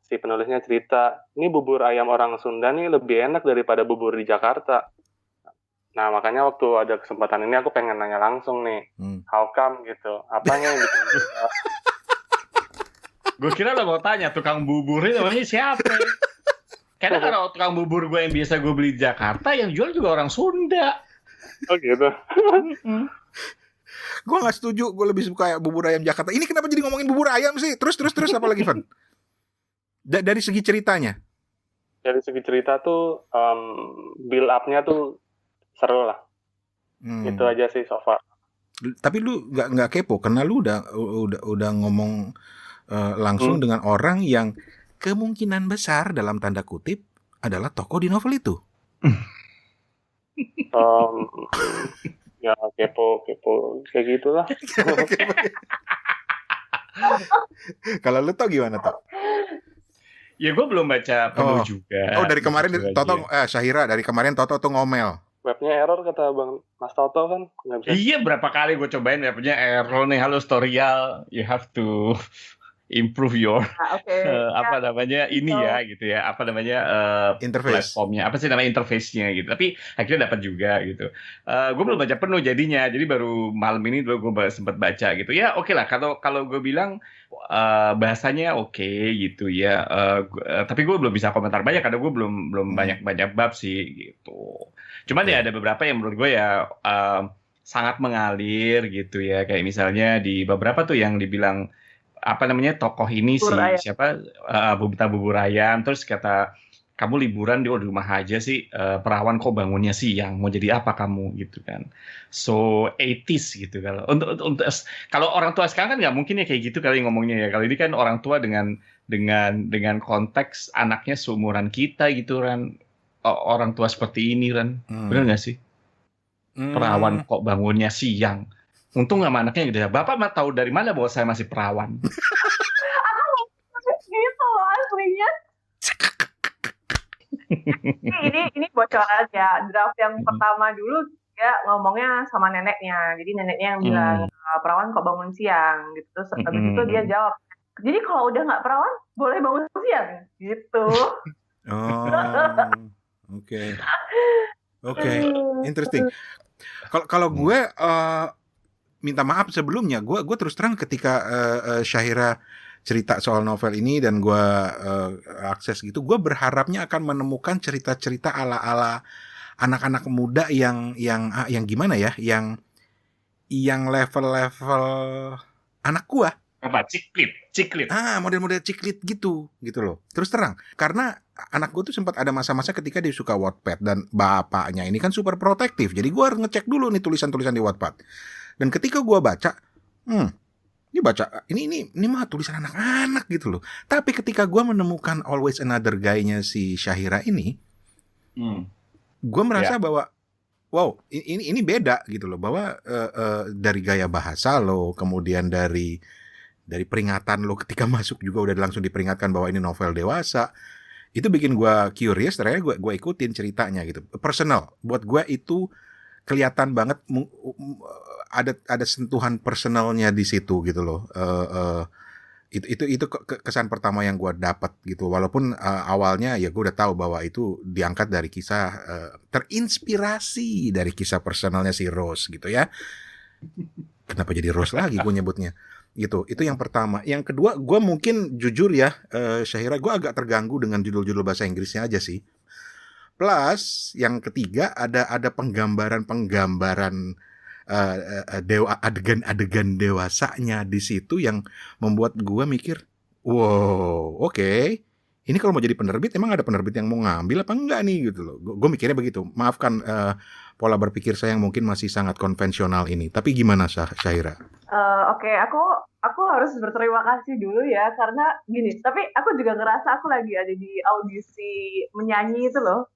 si penulisnya cerita, ini bubur ayam orang Sunda nih lebih enak daripada bubur di Jakarta. Nah makanya waktu ada kesempatan ini aku pengen nanya langsung nih, how come gitu, apanya yang bikin Gue kira lo mau tanya tukang buburnya namanya siapa? Karena kalau tukang bubur gue yang biasa gue beli di Jakarta, yang jual juga orang Sunda. Oh gitu. Gue nggak setuju. Gue lebih suka bubur ayam Jakarta. Ini kenapa jadi ngomongin bubur ayam sih? Terus apa lagi, Van? Dari segi ceritanya? Dari segi cerita tuh build up-nya tuh seru lah. Itu aja sih so far. Tapi lu nggak kepo karena lu udah ngomong langsung dengan orang yang kemungkinan besar dalam tanda kutip adalah tokoh di novel itu. Ya kepo kayak gitulah. Kalau lu tau gimana tau? Ya gue belum baca penuh juga. Oh dari kemarin Toto Shahira dari kemarin Toto tuh ngomel. Webnya error kata Bang Mas Toto kan nggak bisa. Iya berapa kali gue cobain webnya error nih. Halo Storyal, you have to improve your interface platformnya, apa sih namanya interface-nya gitu. Tapi akhirnya dapat juga gitu. Gue belum baca penuh jadinya, jadi baru malam ini gue sempat baca gitu. Ya oke lah, kalau gue bilang bahasanya oke gitu ya. Tapi gue belum bisa komentar banyak karena gue belum banyak bab sih gitu. Cuman ya ada beberapa yang menurut gue ya sangat mengalir gitu ya. Kayak misalnya di beberapa tuh yang dibilang apa namanya tokoh ini siapa Bubita bubur ayam, terus kata kamu liburan di rumah aja sih, perawan kok bangunnya siang, mau jadi apa kamu gitu kan. So 80s gitu. Kalau untuk kalau orang tua sekarang kan nggak mungkin ya kayak gitu kali ngomongnya ya. Kalau ini kan orang tua dengan konteks anaknya seumuran kita gitu kan, orang tua seperti ini kan, benar nggak sih? Perawan kok bangunnya siang. Untung sama anaknya gitu ya. Bapak mah tahu dari mana bahwa saya masih perawan? Aku gitu loh aslinya. Ini bocoran ya. Draft yang pertama dulu dia ngomongnya sama neneknya. Jadi neneknya yang bilang perawan kok bangun siang gitu. Terus habis itu dia jawab, jadi kalau udah nggak perawan boleh bangun siang gitu. Oke, interesting. Kalau gue minta maaf sebelumnya, gue terus terang ketika Shahira cerita soal novel ini dan gue akses gitu, gue berharapnya akan menemukan cerita-cerita ala-ala anak-anak muda yang gimana ya, yang level-level anak gue. Apa? Ciklit. Model-model ciklit gitu loh. Terus terang, karena anak gue tuh sempat ada masa-masa ketika dia suka Wattpad dan bapaknya ini kan super protektif. Jadi gue harus ngecek dulu nih tulisan-tulisan di Wattpad. Dan ketika gue baca, ini mah tulisan anak-anak gitu loh. Tapi ketika gue menemukan Always Another Guy-nya si Shahira ini, gue merasa bahwa wow, ini beda gitu loh. Bahwa dari gaya bahasa lo, kemudian dari peringatan lo ketika masuk juga udah langsung diperingatkan bahwa ini novel dewasa. Itu bikin gue curious, ternyata gue ikutin ceritanya gitu. Personal, buat gue itu kelihatan banget ada sentuhan personalnya di situ gitu loh. Itu kesan pertama yang gue dapat gitu. Walaupun awalnya ya gue udah tahu bahwa itu diangkat dari kisah terinspirasi dari kisah personalnya si Rose gitu ya. Kenapa jadi Rose lagi gue nyebutnya? Gitu. Itu yang pertama. Yang kedua, gue mungkin jujur ya, Syahira, gue agak terganggu dengan judul-judul bahasa Inggrisnya aja sih. Plus yang ketiga ada penggambaran adegan dewasanya di situ yang membuat gua mikir, wow, oke. Ini kalau mau jadi penerbit, emang ada penerbit yang mau ngambil apa enggak nih gitu loh. Gue mikirnya begitu. Maafkan pola berpikir saya yang mungkin masih sangat konvensional ini. Tapi gimana Syahira? Oke, aku harus berterima kasih dulu ya karena gini. Tapi aku juga ngerasa aku lagi ada di audisi menyanyi itu loh.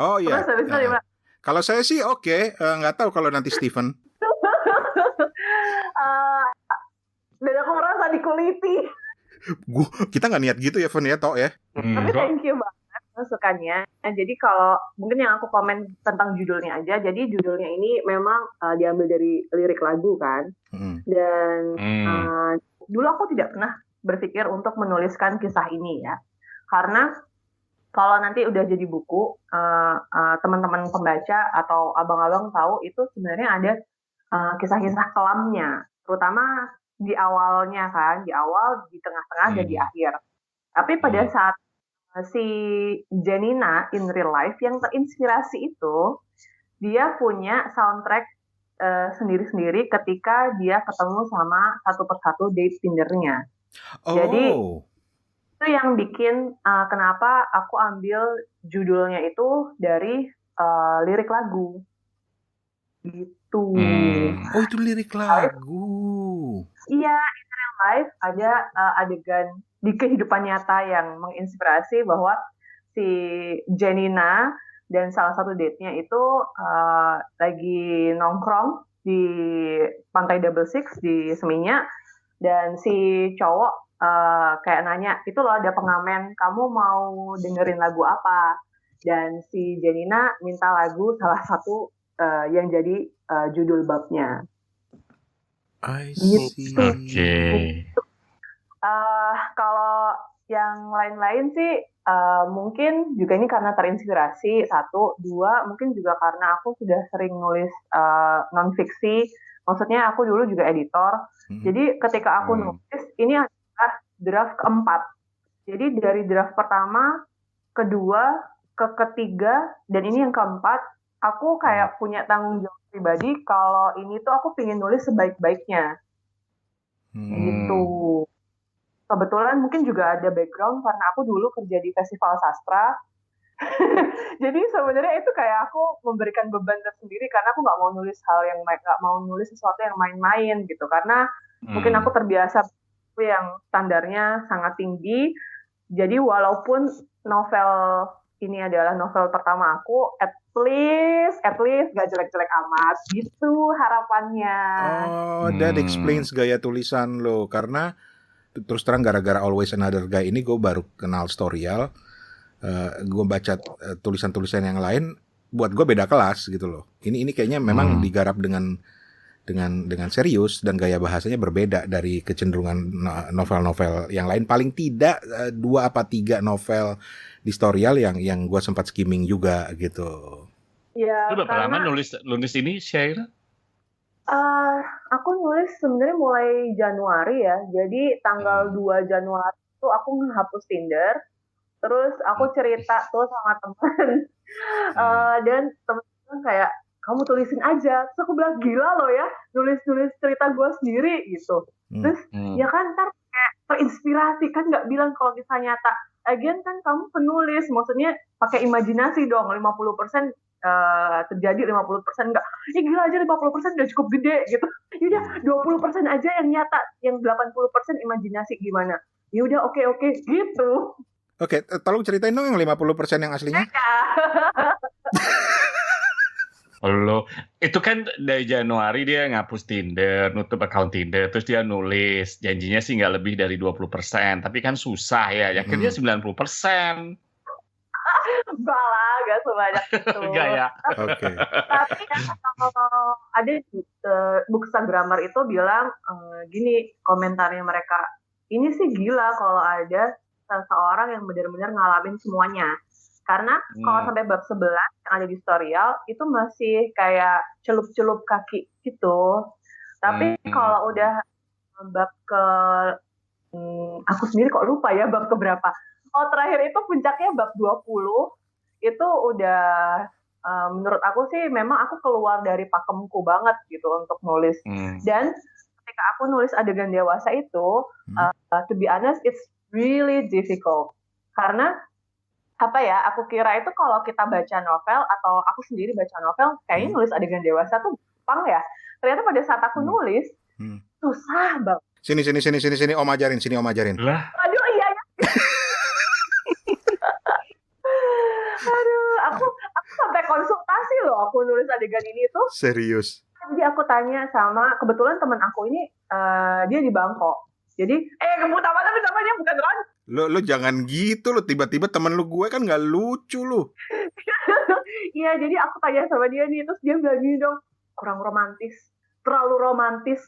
Oh iya. Terus habis itu kalau saya sih oke. Nggak tahu kalau nanti Steven. Dan aku merasa dikuliti. Kita nggak niat gitu ya, Fen ya, Tok ya. Tapi thank you banget masukannya. Jadi kalau mungkin yang aku komen tentang judulnya aja. Jadi judulnya ini memang diambil dari lirik lagu kan. Dan dulu aku tidak pernah berpikir untuk menuliskan kisah ini ya. Karena kalau nanti udah jadi buku, teman-teman pembaca atau abang-abang tahu itu sebenarnya ada kisah-kisah kelamnya, terutama di awalnya kan, di awal, di tengah-tengah, dan di akhir. Tapi pada saat si Janina in real life yang terinspirasi itu, dia punya soundtrack sendiri-sendiri ketika dia ketemu sama satu persatu date Tinder-nya. Jadi itu yang bikin kenapa aku ambil judulnya itu dari lirik lagu gitu. Oh itu lirik lagu. Iya, in real life ada adegan di kehidupan nyata yang menginspirasi bahwa si Janina dan salah satu date-nya itu lagi nongkrong di Pantai Double Six di Seminyak, dan si cowok kayak nanya, itu loh ada pengamen, kamu mau dengerin lagu apa? Dan si Janina minta lagu salah satu yang jadi judul babnya. I see. Oke. Kalau yang lain-lain sih mungkin juga ini karena terinspirasi, satu, dua, mungkin juga karena aku sudah sering nulis non-fiksi. Maksudnya aku dulu juga editor. Jadi ketika aku nulis, ini adalah draft keempat. Jadi dari draft pertama, kedua, ketiga, dan ini yang keempat, aku kayak punya tanggung jawab pribadi kalau ini tuh aku pengen nulis sebaik-baiknya. Gitu. Kebetulan mungkin juga ada background karena aku dulu kerja di festival sastra. Jadi sebenarnya itu kayak aku memberikan beban tersendiri karena aku nggak mau nulis nggak mau nulis sesuatu yang main-main gitu, karena mungkin aku terbiasa yang standarnya sangat tinggi. Jadi walaupun novel ini adalah novel pertama aku, at least gak jelek-jelek amat gitu harapannya. Oh, that explains gaya tulisan lo. Karena terus terang gara-gara Always Another Guy ini gue baru kenal Storyal. Gue baca tulisan-tulisan yang lain, buat gue beda kelas gitu loh. Ini kayaknya memang digarap dengan serius dan gaya bahasanya berbeda dari kecenderungan novel-novel yang lain. Paling tidak 2 apa 3 novel di Storyal yang gue sempat skimming juga gitu. Ya, Lu berapa lama nulis ini, Syahira? Aku nulis sebenarnya mulai Januari ya. Jadi tanggal 2 Januari itu aku menghapus Tinder. Terus aku cerita tuh sama teman. Dan teman-teman kayak, kamu tulisin aja. Terus aku bilang, gila loh ya, nulis cerita gue sendiri gitu. Terus ya kan ntar kayak terinspirasi, kan nggak bilang kalau kisah nyata. Again kan kamu penulis, maksudnya pakai imajinasi dong, 50% terjadi, 50% enggak. Gila aja 50% udah cukup gede gitu. Yaudah 20% aja yang nyata, yang 80% imajinasi gimana. Yaudah oke gitu. Oke, tolong ceritain dong yang 50% yang aslinya. Lo itu kan dari Januari dia ngapus Tinder, nutup account Tinder, terus dia nulis janjinya sih nggak lebih dari 20%, tapi kan susah ya, akhirnya 90%. Balah, gak sebanyak itu. Gak ya. Oke. Tapi kalau ada Bookstagrammar itu bilang gini komentarnya mereka, ini sih gila kalau ada seseorang yang benar-benar ngalamin semuanya. Karena kalau sampai bab 11 yang ada di tutorial itu masih kayak celup-celup kaki gitu. Tapi kalau udah bab ke aku sendiri kok lupa ya bab keberapa. Oh, terakhir itu puncaknya bab 20 itu udah menurut aku sih memang aku keluar dari pakemku banget gitu untuk nulis. Dan ketika aku nulis adegan dewasa itu, to be honest, it's really difficult. Karena apa ya, aku kira itu kalau kita baca novel atau aku sendiri baca novel, kayaknya nulis adegan dewasa tuh gampang ya. Ternyata pada saat aku nulis, susah banget. Sini, Om ajarin. Lah, Aduh, iya ya. Aduh, aku sampai konsultasi loh aku nulis adegan ini tuh. Serius. Jadi aku tanya sama, kebetulan teman aku ini dia di Bangkok. Jadi, kebuta mana namanya bukan Ron. Lo jangan gitu lo, tiba-tiba temen lu gue kan nggak lucu lo. Iya, jadi aku tanya sama dia nih, terus dia bilang gini dong, kurang romantis, terlalu romantis,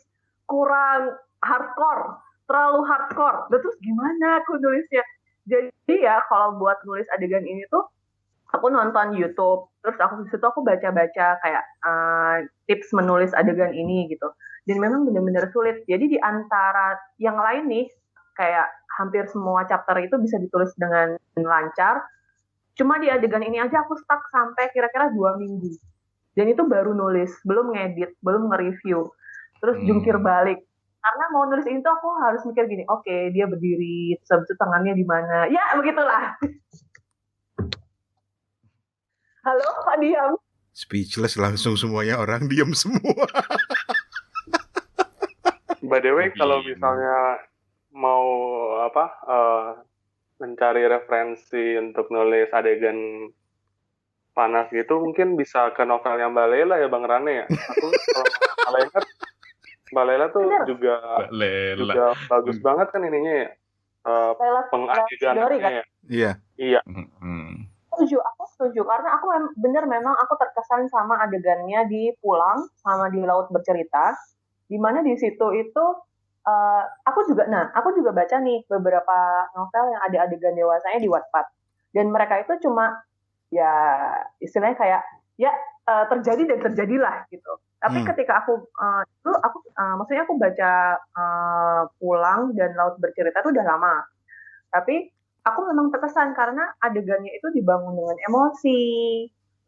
kurang hardcore, terlalu hardcore. Terus gimana aku nulisnya? Jadi ya kalau buat nulis adegan ini tuh, aku nonton YouTube, terus aku di situ aku baca-baca kayak tips menulis adegan ini gitu. Dan memang benar-benar sulit. Jadi di antara yang lain nih, kayak hampir semua chapter itu bisa ditulis dengan lancar. Cuma di adegan ini aja aku stuck sampai kira-kira 2 minggu. Dan itu baru nulis, belum ngedit, belum nge-review. Terus jungkir balik. Karena mau nulis itu aku harus mikir gini, oke, dia berdiri, terus habis itu tangannya di mana. Ya, begitulah. Halo, Pak Diam. Speechless langsung semuanya, orang diam semua. By the way, kalau misalnya mau mencari referensi untuk nulis adegan panas gitu, mungkin bisa ke novelnya Mbak Lela ya, Bang Rane ya. Aku kalau ingat Mbak Lela tuh juga bagus banget kan ininya ya, pengadeganannya ya. Iya. Aku setuju karena aku memang aku terkesan sama adegannya di Pulang sama di Laut Bercerita, di mana di situ itu aku juga baca nih beberapa novel yang ada adegan dewasanya di Wattpad, dan mereka itu cuma ya istilahnya kayak ya terjadi dan terjadilah gitu. Tapi ketika aku maksudnya aku baca Pulang dan Laut Bercerita itu udah lama, tapi aku memang terkesan karena adegannya itu dibangun dengan emosi.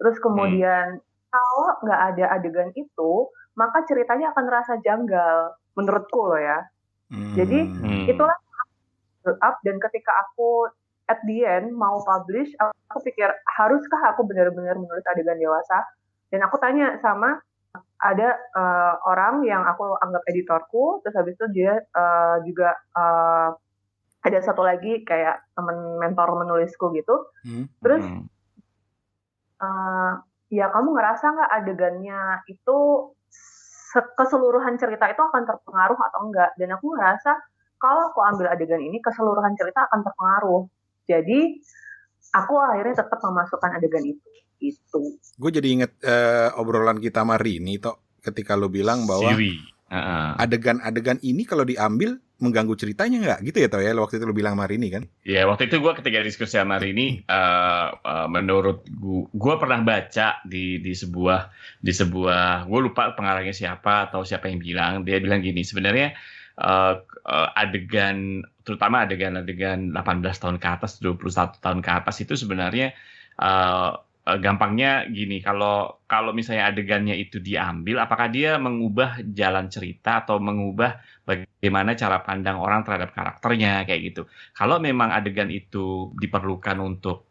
Terus kemudian kalau nggak ada adegan itu, maka ceritanya akan terasa janggal menurutku loh ya. Jadi itulah up, dan ketika aku at the end mau publish, aku pikir haruskah aku benar-benar menulis adegan dewasa? Dan aku tanya sama ada orang yang aku anggap editorku, terus habis itu dia juga ada satu lagi kayak teman mentor menulisku gitu. Terus ya kamu ngerasa nggak adegannya itu keseluruhan cerita itu akan terpengaruh atau enggak? Dan aku ngerasa kalau aku ambil adegan ini, keseluruhan cerita akan terpengaruh. Jadi aku akhirnya tetap memasukkan adegan itu. Itu. Gue jadi inget obrolan kita sama Rini Tok, ketika lo bilang bahwa adegan-adegan ini kalau diambil mengganggu ceritanya nggak gitu ya Toh ya, waktu itu lo bilang sama Rini kan? Ya waktu itu gue ketika diskusi sama Rini, menurut gue pernah baca di sebuah gue lupa pengarangnya siapa atau siapa yang bilang, dia bilang gini, sebenarnya adegan, terutama adegan 18 tahun ke atas, 21 tahun ke atas itu sebenarnya gampangnya gini, kalau misalnya adegannya itu diambil, apakah dia mengubah jalan cerita atau mengubah bagaimana cara pandang orang terhadap karakternya kayak gitu. Kalau memang adegan itu diperlukan untuk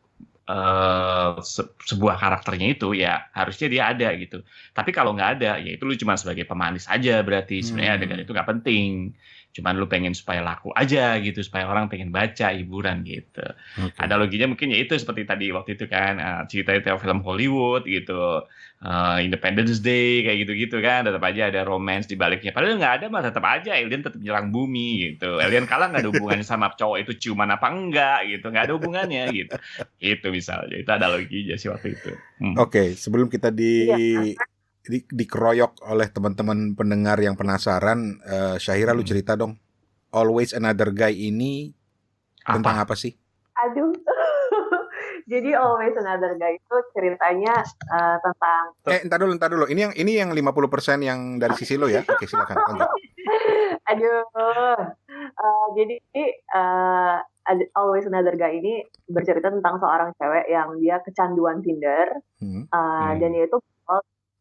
sebuah karakternya itu, ya harusnya dia ada gitu. Tapi kalau nggak ada, ya itu lu cuma sebagai pemanis aja, berarti sebenarnya adegan itu nggak penting. Cuman lu pengen supaya laku aja gitu, supaya orang pengen baca, hiburan gitu. Ada loginya mungkin ya itu seperti tadi waktu itu kan, cerita film Hollywood gitu, Independence Day kayak gitu-gitu kan, tetap aja ada romance di baliknya. Padahal nggak ada, mah tetap aja alien tetap nyerang bumi gitu. Alien kalah nggak ada hubungannya sama cowok itu ciuman apa enggak gitu, nggak ada hubungannya gitu. Itu misalnya, itu ada loginya sih waktu itu. Oke, sebelum kita dikeroyok oleh teman-teman pendengar yang penasaran, Syahira lu cerita dong, Always Another Guy ini tentang apa sih? Aduh. Jadi Always Another Guy itu ceritanya tentang Entar dulu. Ini yang 50% yang dari sisi lo ya. Oke, silakan lanjut. aduh. Jadi Always Another Guy ini bercerita tentang seorang cewek yang dia kecanduan Tinder. Dan dia itu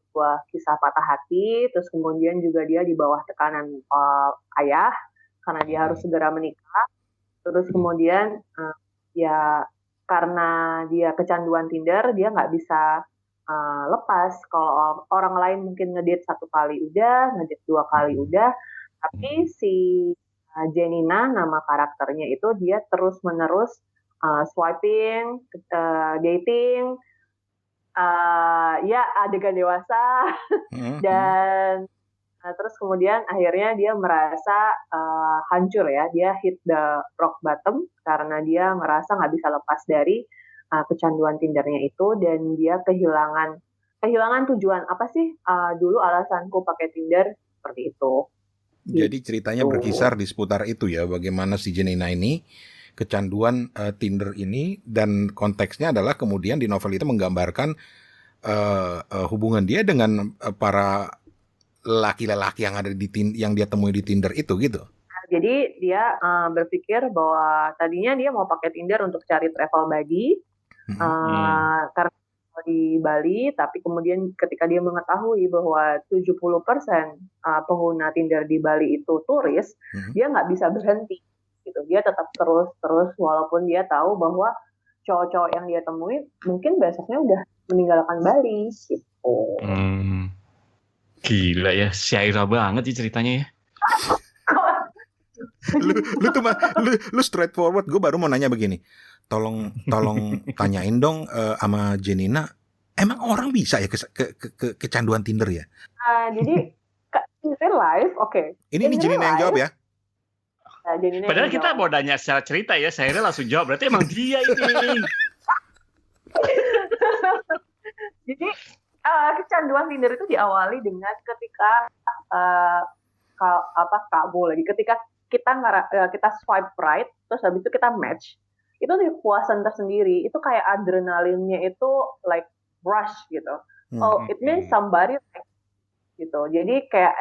sebuah kisah patah hati, terus kemudian juga dia di bawah tekanan ayah karena dia harus segera menikah. Terus kemudian ya karena dia kecanduan Tinder, dia nggak bisa lepas. Kalau orang lain mungkin ngedate 1 kali udah, ngedate 2 kali udah, tapi si Jenina, nama karakternya itu dia terus-menerus swiping, dating, ya adegan dewasa, dan terus kemudian akhirnya dia merasa hancur ya, dia hit the rock bottom karena dia merasa nggak bisa lepas dari kecanduan Tindernya itu, dan dia kehilangan tujuan apa sih dulu alasanku pakai Tinder, seperti itu. Jadi ceritanya berkisar di seputar itu ya, bagaimana si Jenina ini kecanduan Tinder ini, dan konteksnya adalah kemudian di novel itu menggambarkan hubungan dia dengan para laki-laki yang ada yang dia temui di Tinder itu gitu. Jadi dia berpikir bahwa tadinya dia mau pakai Tinder untuk cari travel buddy karena di Bali, tapi kemudian ketika dia mengetahui bahwa 70% pengguna Tinder di Bali itu turis, dia nggak bisa berhenti gitu. Dia tetap terus walaupun dia tahu bahwa cowok-cowok yang dia temui mungkin besoknya udah meninggalkan Bali gitu. Gila ya, Syaira banget sih ceritanya ya. lu straightforward. Gue baru mau nanya begini. Tolong tanyain dong sama Jenina, emang orang bisa ya kecanduan Tinder ya? Jadi in real life, oke. Ini Jenina yang jawab ya? Padahal kita mau nanya secara cerita ya, Syaira langsung jawab. Berarti emang dia ini. Jadi kecanduan Tinder itu diawali dengan ketika ketika kita swipe right, terus habis itu kita match. Itu kepuasan tersendiri, itu kayak adrenalinnya itu like rush gitu. It means somebody like gitu. Jadi kayak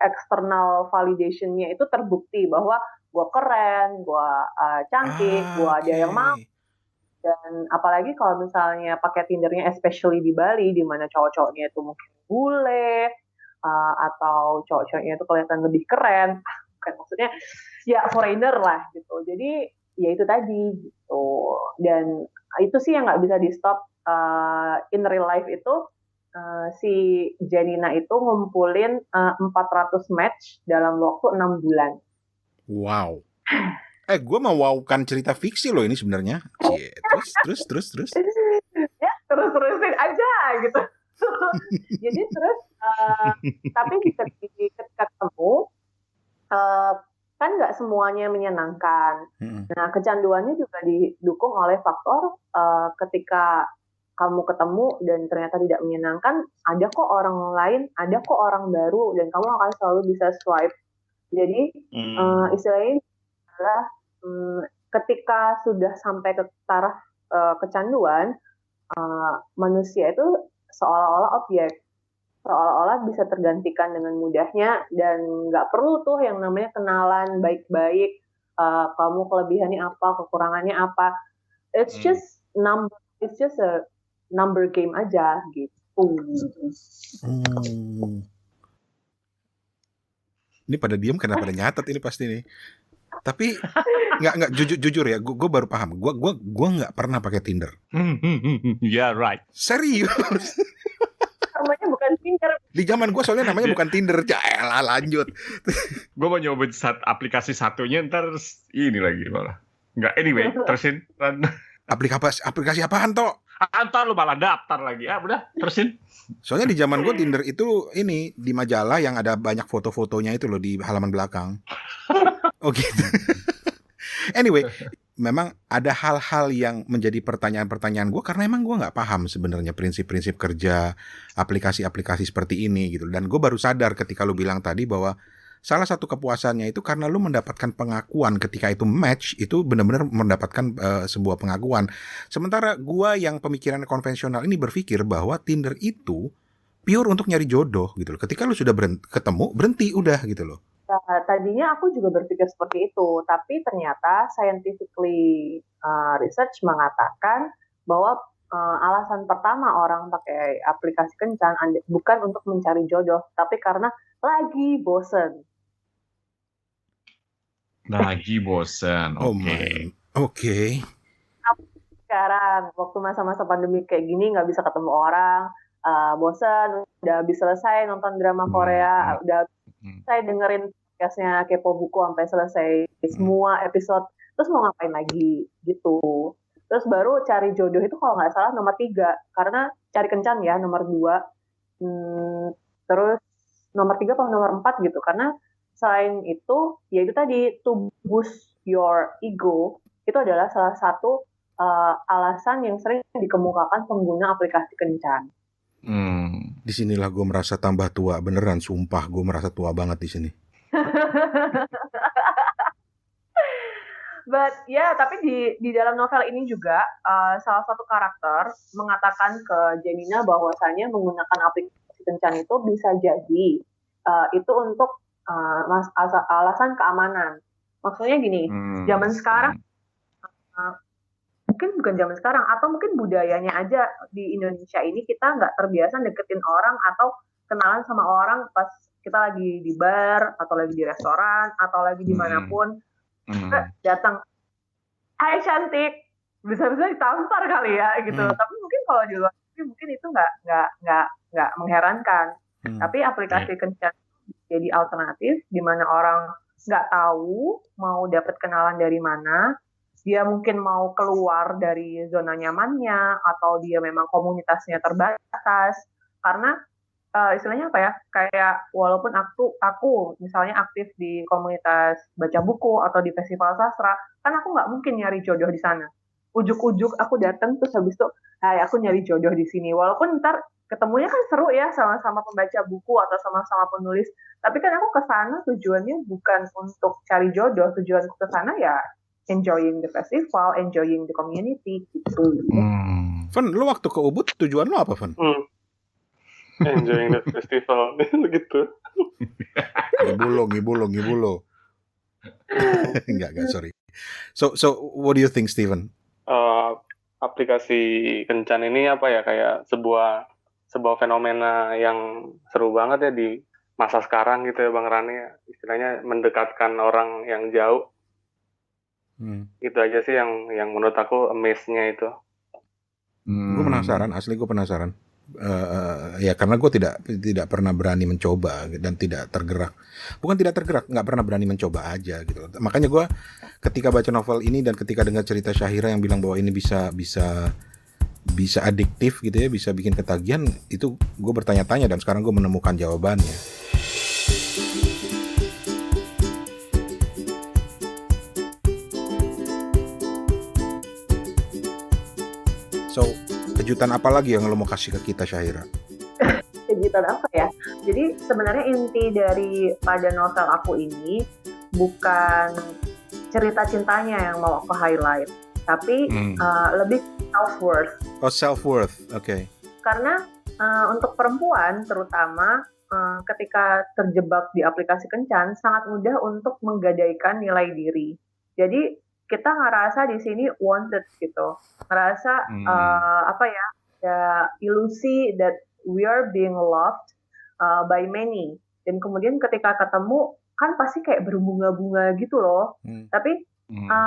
external validation-nya itu terbukti bahwa gue keren, gue cantik, gue ada yang mau. Dan apalagi kalau misalnya pakai Tindernya especially di Bali, di mana cowok-cowoknya itu mungkin bule, atau cowok-cowoknya itu kelihatan lebih keren, maksudnya ya foreigner lah gitu. Jadi ya itu tadi gitu, dan itu sih yang nggak bisa di stop. In real life itu si Jenina itu ngumpulin 400 match dalam waktu 6 bulan. Wow. Gue mau wowkan cerita fiksi loh ini sebenarnya. Terus. Ya terusin aja gitu. Jadi terus tapi ketika ketemu kan nggak semuanya menyenangkan. Nah, kecanduannya juga didukung oleh faktor ketika kamu ketemu dan ternyata tidak menyenangkan, ada kok orang lain, ada kok orang baru, dan kamu akan selalu bisa swipe. Jadi istilahnya adalah ketika sudah sampai ke taraf kecanduan, manusia itu seolah-olah objek, seolah-olah bisa tergantikan dengan mudahnya, dan nggak perlu tuh yang namanya kenalan baik-baik, kamu kelebihannya apa, kekurangannya apa. It's just a number game aja gitu. Ini pada diem karena pada nyatet ini pasti nih. Tapi nggak jujur ya, gue baru paham. Gue nggak pernah pakai Tinder. Yeah, right. Serius. Namanya bukan Tinder. Di zaman gue soalnya namanya bukan Tinder. Jaelah lanjut. Gue mau nyobain aplikasi satunya, ntar ini lagi malah. Nggak, anyway, terusin. Aplikasi apaan toh? Ntar lu malah daftar lagi. Udah, terusin. Soalnya di zaman gue Tinder itu ini di majalah yang ada banyak foto-fotonya itu loh di halaman belakang. Oh gitu. Anyway, memang ada hal-hal yang menjadi pertanyaan-pertanyaan gue karena emang gue nggak paham sebenarnya prinsip-prinsip kerja aplikasi-aplikasi seperti ini gitu. Dan gue baru sadar ketika lu bilang tadi bahwa salah satu kepuasannya itu karena lu mendapatkan pengakuan ketika itu match, itu benar-benar mendapatkan sebuah pengakuan. Sementara gua yang pemikiran konvensional ini berpikir bahwa Tinder itu pure untuk nyari jodoh gitu loh. Ketika lu sudah ketemu, berhenti udah gitu loh. Nah, tadinya aku juga berpikir seperti itu, tapi ternyata scientifically research mengatakan bahwa alasan pertama orang pakai aplikasi kencan bukan untuk mencari jodoh, tapi karena lagi bosen. Lagi bosen, Oh oke. my, oke. Sekarang waktu masa-masa pandemi kayak gini nggak bisa ketemu orang, bosen, udah habis selesai nonton drama Korea, udah saya dengerin podcastnya Kepo Buku sampai selesai semua episode, terus mau ngapain lagi gitu. Terus baru cari jodoh itu kalau nggak salah nomor 3, karena cari kencan ya nomor 2, terus nomor 3 atau nomor 4 gitu, karena selain itu ya itu tadi to boost your ego itu adalah salah satu alasan yang sering dikemukakan pengguna aplikasi kencan. Disinilah gue merasa tambah tua, beneran sumpah gue merasa tua banget di sini. But ya, tapi di dalam novel ini juga salah satu karakter mengatakan ke Janina bahwasanya menggunakan aplikasi kencan itu bisa jadi itu untuk alasan keamanan. Maksudnya gini, zaman sekarang mungkin bukan zaman sekarang, atau mungkin budayanya aja di Indonesia ini kita nggak terbiasa deketin orang atau kenalan sama orang pas kita lagi di bar atau lagi di restoran atau lagi dimanapun. Datang, hai cantik, bisa-bisa ditampar kali ya gitu. Tapi mungkin kalau di luar negeri mungkin itu nggak mengherankan. Tapi aplikasi kencan jadi alternatif di mana orang nggak tahu mau dapat kenalan dari mana. Dia mungkin mau keluar dari zona nyamannya atau dia memang komunitasnya terbatas. Karena istilahnya apa ya, kayak walaupun aku misalnya aktif di komunitas baca buku atau di festival sastra, kan aku nggak mungkin nyari jodoh di sana. Ujuk-ujuk aku datang terus habis itu, hai aku nyari jodoh di sini. Walaupun ntar ketemunya kan seru ya, sama-sama pembaca buku atau sama-sama penulis. Tapi kan aku ke sana tujuannya bukan untuk cari jodoh, tujuanku ke sana ya enjoying the festival, enjoying the community gitu. Van, lu waktu ke Ubud tujuan lu apa, Van? Enjoying the festival gitu. Ngibulo. Enggak, sorry. So what do you think, Steven? Aplikasi kencan ini apa ya, kayak sebuah fenomena yang seru banget ya di masa sekarang gitu ya Bang Rani. Istilahnya mendekatkan orang yang jauh. Itu aja sih yang menurut aku amaze-nya itu. Gue penasaran, asli gue penasaran. Ya karena gue tidak pernah berani mencoba dan tidak tergerak. Bukan tidak tergerak, nggak pernah berani mencoba aja gitu. Makanya gue ketika baca novel ini dan ketika dengar cerita Syahira yang bilang bahwa ini bisa adiktif gitu ya, bisa bikin ketagihan, itu gue bertanya-tanya dan sekarang gue menemukan jawabannya. So, kejutan apa lagi yang lo mau kasih ke kita, Syahira? Kejutan apa ya? Jadi sebenarnya inti dari pada novel aku ini bukan cerita cintanya yang mau aku highlight, tapi lebih self-worth. Oh, self-worth, oke. Karena untuk perempuan terutama ketika terjebak di aplikasi kencan sangat mudah untuk menggadaikan nilai diri. Jadi kita ngerasa di sini wanted gitu, ngerasa ilusi that we are being loved by many. Dan kemudian ketika ketemu kan pasti kayak berbunga-bunga gitu loh. Tapi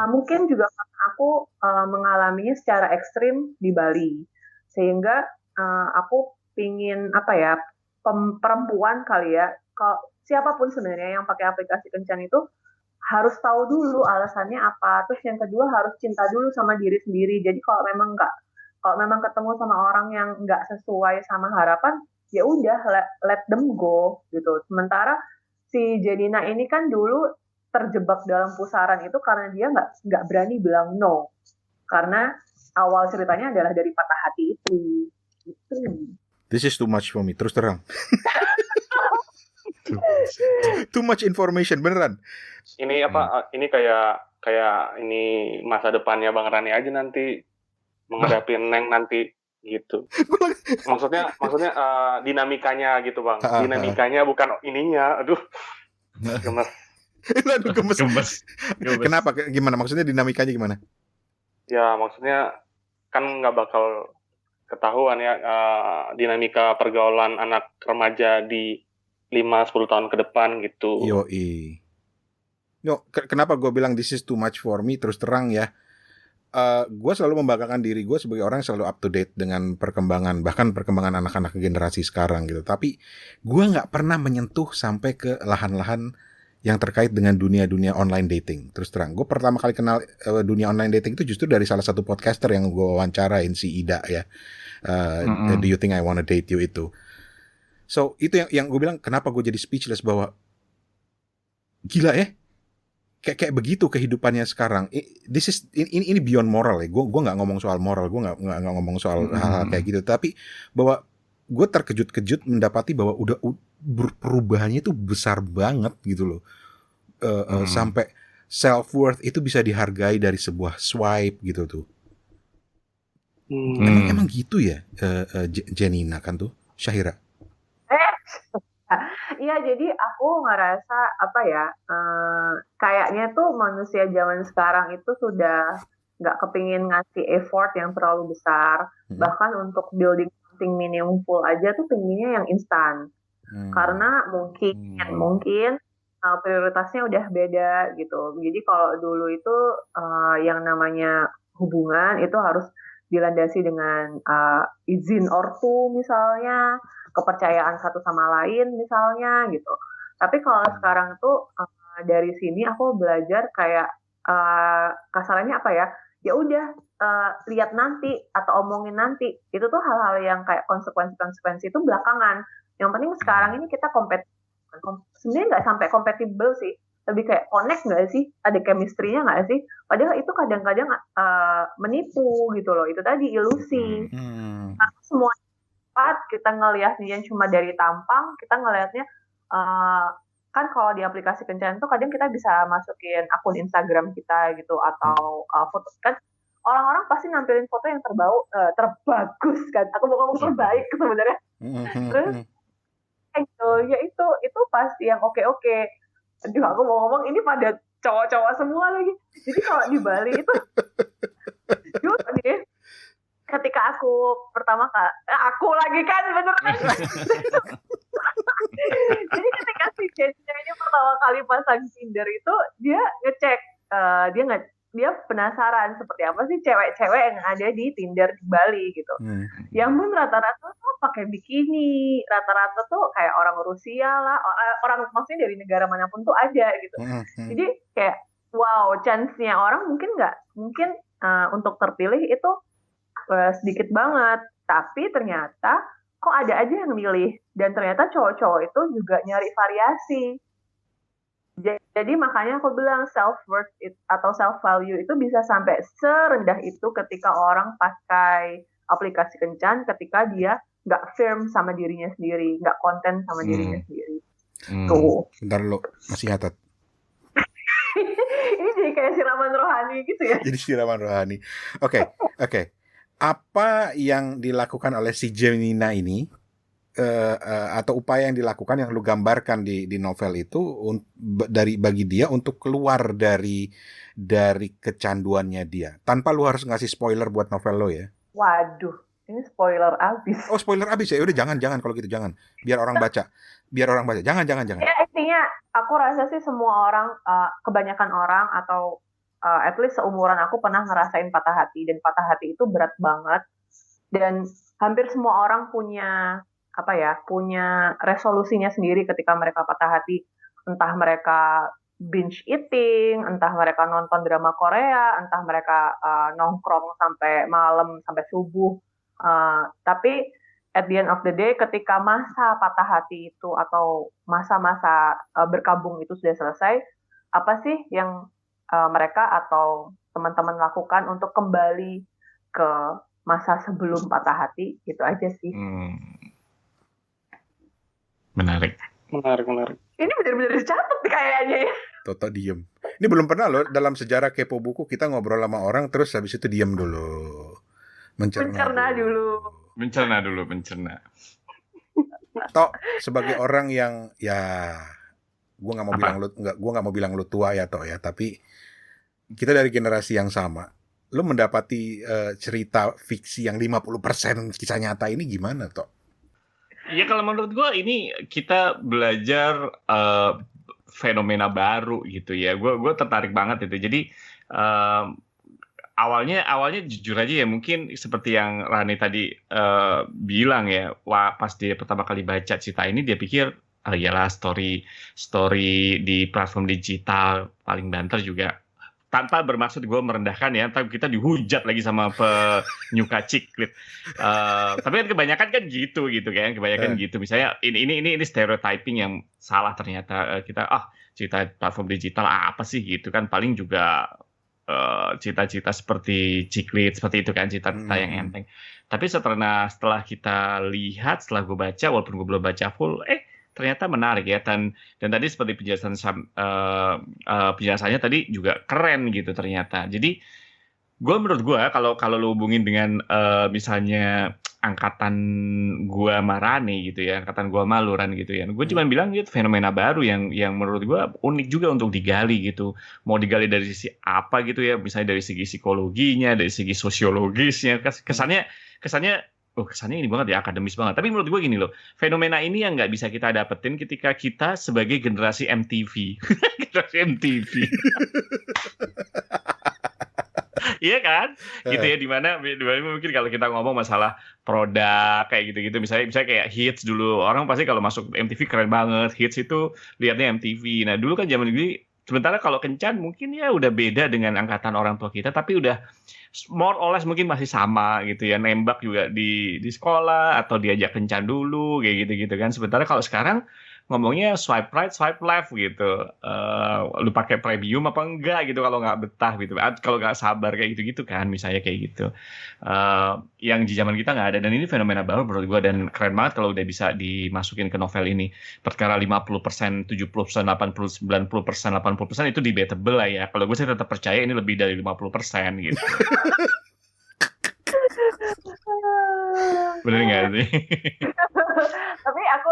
mungkin juga aku mengalaminya secara ekstrim di Bali, sehingga aku pingin perempuan kali ya, kalau siapapun sebenarnya yang pakai aplikasi kencan itu harus tahu dulu alasannya apa. Terus yang kedua harus cinta dulu sama diri sendiri. Jadi kalau memang ketemu sama orang yang nggak sesuai sama harapan, ya udah let them go gitu. Sementara si Janina ini kan dulu terjebak dalam pusaran itu karena dia nggak berani bilang no. Karena awal ceritanya adalah dari patah hati itu. Gitu. This is too much for me. Terus terang. Too much information beneran. Ini ini kayak ini masa depannya Bang Rani aja nanti menghadapi Neng nanti gitu. Maksudnya dinamikanya gitu Bang. Dinamikanya bukan ininya. Aduh. Gemes. Aduh, gemes. Kenapa? Gimana? Maksudnya dinamikanya gimana? Ya maksudnya kan nggak bakal ketahuan ya dinamika pergaulan anak remaja di 5-10 tahun ke depan gitu. Yoi. Kenapa gue bilang this is too much for me? Terus terang ya, gue selalu membanggakan diri gue sebagai orang yang selalu up to date dengan perkembangan, bahkan perkembangan anak-anak generasi sekarang gitu. Tapi gue nggak pernah menyentuh sampai ke lahan-lahan yang terkait dengan dunia online dating. Terus terang, gue pertama kali kenal dunia online dating itu justru dari salah satu podcaster yang gue wawancarain, si Ida ya. Do you think I wanna date you itu. So itu yang gue bilang kenapa gue jadi speechless bahwa gila ya, kayak begitu kehidupannya sekarang. Ini beyond moral ya. Gue nggak ngomong soal moral, gue nggak ngomong soal hal-hal kayak gitu. Tapi bahwa gue terkejut-kejut mendapati bahwa udah perubahannya itu besar banget gitu loh. Sampai self worth itu bisa dihargai dari sebuah swipe gitu tuh. Emang gitu ya, Janina kan tuh, Syahira. Iya, jadi aku ngerasa apa ya, kayaknya tuh manusia zaman sekarang itu sudah nggak kepingin ngasih effort yang terlalu besar, bahkan untuk building something meaningful aja tuh pengennya yang instan, karena mungkin prioritasnya udah beda gitu. Jadi kalau dulu itu yang namanya hubungan itu harus dilandasi dengan izin ortu misalnya, kepercayaan satu sama lain misalnya gitu. Tapi kalau sekarang tuh dari sini aku belajar kayak kasarannya apa ya? Ya udah lihat nanti atau omongin nanti. Itu tuh hal-hal yang kayak konsekuensi itu belakangan. Yang penting sekarang ini kita sebenarnya nggak sampai kompatibel sih. Lebih kayak connect nggak sih? Ada chemistry-nya nggak sih? Padahal itu kadang-kadang menipu gitu loh. Itu tadi ilusi. Karena semua kita ngelihatnya cuma dari tampang, kita ngelihatnya kan kalau di aplikasi kencan tuh kadang kita bisa masukin akun Instagram kita gitu atau foto kan orang-orang pasti nampilin foto yang terbagus kan. Aku mau ngomong terbaik sebenarnya. Terus ya itu pasti yang oke. Aduh, aku mau ngomong ini pada cowok-cowok semua lagi. Jadi kalau di Bali itu dulu nih ketika aku pertama kali aku lagi kan bener kan. Jadi ketika si Jenny ini pertama kali pasang Tinder itu dia ngecek dia penasaran seperti apa sih cewek-cewek yang ada di Tinder di Bali gitu. Yang pun rata-rata tuh pakai bikini, rata-rata tuh kayak orang Rusia lah, orang maksudnya dari negara manapun tuh ada gitu. Jadi kayak wow, chance-nya orang mungkin untuk terpilih itu sedikit banget, tapi ternyata kok ada aja yang milih, dan ternyata cowok-cowok itu juga nyari variasi. Jadi makanya aku bilang self-worth atau self-value itu bisa sampai serendah itu ketika orang pakai aplikasi kencan ketika dia nggak firm sama dirinya sendiri, nggak konten sama dirinya sendiri. Tuh. Bentar lo, masih nyatet. Ini jadi kayak siraman rohani gitu ya. Jadi siraman rohani. Oke. Apa yang dilakukan oleh si Janina ini atau upaya yang dilakukan yang lu gambarkan di novel itu bagi dia untuk keluar dari kecanduannya dia tanpa lu harus ngasih spoiler buat novel lo ya? Waduh, ini spoiler abis. Oh, spoiler abis ya? Udah jangan kalau gitu jangan. Biar orang baca. Jangan. Ya intinya aku rasa sih semua orang, kebanyakan orang atau at least seumuran aku pernah ngerasain patah hati, dan patah hati itu berat banget, dan hampir semua orang punya resolusinya sendiri ketika mereka patah hati, entah mereka binge eating, entah mereka nonton drama Korea, entah mereka nongkrong sampai malam, sampai subuh, tapi at the end of the day ketika masa patah hati itu atau masa-masa berkabung itu sudah selesai, apa sih yang mereka atau teman-teman lakukan untuk kembali ke masa sebelum patah hati? Gitu aja sih. Menarik. Menarik. Ini benar-benar dicatat nih kayaknya ya. Toto diem. Ini belum pernah loh dalam sejarah kepo buku kita ngobrol sama orang terus habis itu diem dulu. Mencerna dulu. Mencerna. Tok sebagai orang yang ya gue nggak mau bilang lu tua ya Tok ya, tapi kita dari generasi yang sama. Lu mendapati cerita fiksi yang 50% kisah nyata ini gimana Tok? Ya kalau menurut gue ini kita belajar fenomena baru gitu ya. Gue tertarik banget itu. Jadi awalnya jujur aja ya, mungkin seperti yang Rani tadi bilang ya, pas dia pertama kali baca cerita ini dia pikir iyalah story di platform digital paling banter juga. Tanpa bermaksud gue merendahkan ya, tapi kita dihujat lagi sama penyuka ciklit. Tapi kan kebanyakan kan gitu kan, kebanyakan gitu. Misalnya ini stereotyping yang salah ternyata. Kita cerita platform digital apa sih gitu kan, paling juga cerita-cerita seperti ciklit seperti itu kan, cerita-cerita yang enteng. Tapi setelah kita lihat, setelah gue baca, walaupun gue belum baca full, ternyata menarik ya, dan tadi seperti penjelasannya tadi juga keren gitu ternyata. Jadi menurut gue kalau lo hubungin dengan misalnya angkatan gue Marani gitu ya, angkatan gue Maluran gitu ya, gue cuma bilang itu fenomena baru yang menurut gue unik juga untuk digali gitu. Mau digali dari sisi apa gitu ya, misalnya dari segi psikologinya, dari segi sosiologisnya, kesannya ini banget ya, akademis banget. Tapi menurut gue gini loh, fenomena ini yang nggak bisa kita dapetin ketika kita sebagai generasi MTV. Generasi MTV. Iya kan? Gitu ya, dimana mungkin kalau kita ngomong masalah produk kayak gitu-gitu, misalnya kayak hits dulu, orang pasti kalau masuk MTV keren banget, hits itu lihatnya MTV. Nah dulu kan zaman dulu, sementara kalau kencan mungkin ya udah beda dengan angkatan orang tua kita, tapi udah more or less mungkin masih sama gitu ya, nembak juga di sekolah atau diajak kencan dulu kayak gitu kan. Sementara kalau sekarang ngomongnya swipe right, swipe left gitu. Lu pakai premium apa enggak gitu kalau nggak betah gitu. Kalau nggak sabar kayak gitu kan, misalnya kayak gitu. Yang di zaman kita nggak ada, dan ini fenomena baru menurut gue, dan keren banget kalau udah bisa dimasukin ke novel ini. Perkara 50%, 70%, 80%, 90%, 80% itu debatable lah ya. Kalau gue sih tetap percaya ini lebih dari 50% gitu. Bener nggak sih? Tapi aku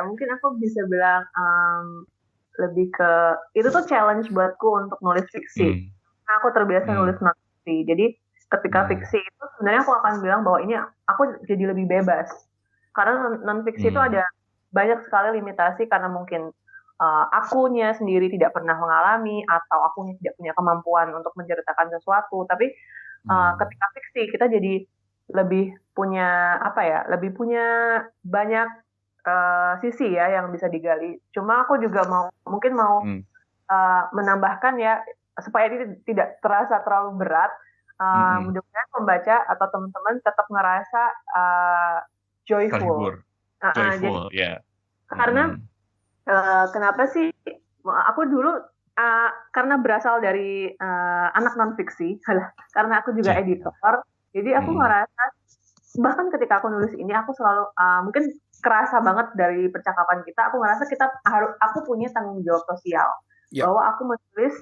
mungkin aku bisa bilang lebih ke itu tuh challenge buatku untuk nulis fiksi. Aku terbiasa nulis non fiksi. Jadi ketika fiksi itu sebenarnya aku akan bilang bahwa ini aku jadi lebih bebas. Karena non fiksi itu ada banyak sekali limitasi karena mungkin akunya sendiri tidak pernah mengalami atau akunya tidak punya kemampuan untuk menceritakan sesuatu. Tapi ketika fiksi kita jadi lebih punya banyak sisi ya yang bisa digali. Cuma aku juga mau menambahkan ya, supaya ini tidak terasa terlalu berat. Mudah-mudahan pembaca atau teman-teman tetap ngerasa joyful. Joyful, ya. Karena kenapa sih? Aku dulu karena berasal dari anak non fiksi, karena aku juga editor. Jadi aku ngerasa, bahkan ketika aku nulis ini, aku selalu mungkin kerasa banget dari percakapan kita, aku ngerasa aku punya tanggung jawab sosial. Bahwa aku menulis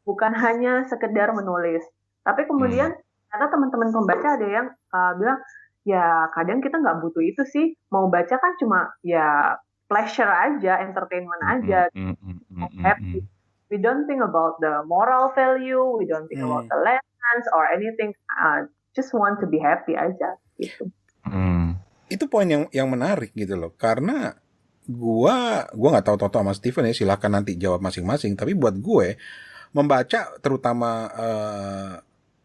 bukan hanya sekedar menulis. Tapi kemudian, karena teman-teman pembaca ada yang bilang, ya kadang kita nggak butuh itu sih, mau baca kan cuma ya pleasure aja, entertainment aja, happy. We don't think about the moral value, we don't think about the lessons or anything. Just want to be happy aja gitu. Itu poin yang menarik gitu loh, karena gua nggak tahu Toto sama Steven ya, silakan nanti jawab masing-masing. Tapi buat gue membaca terutama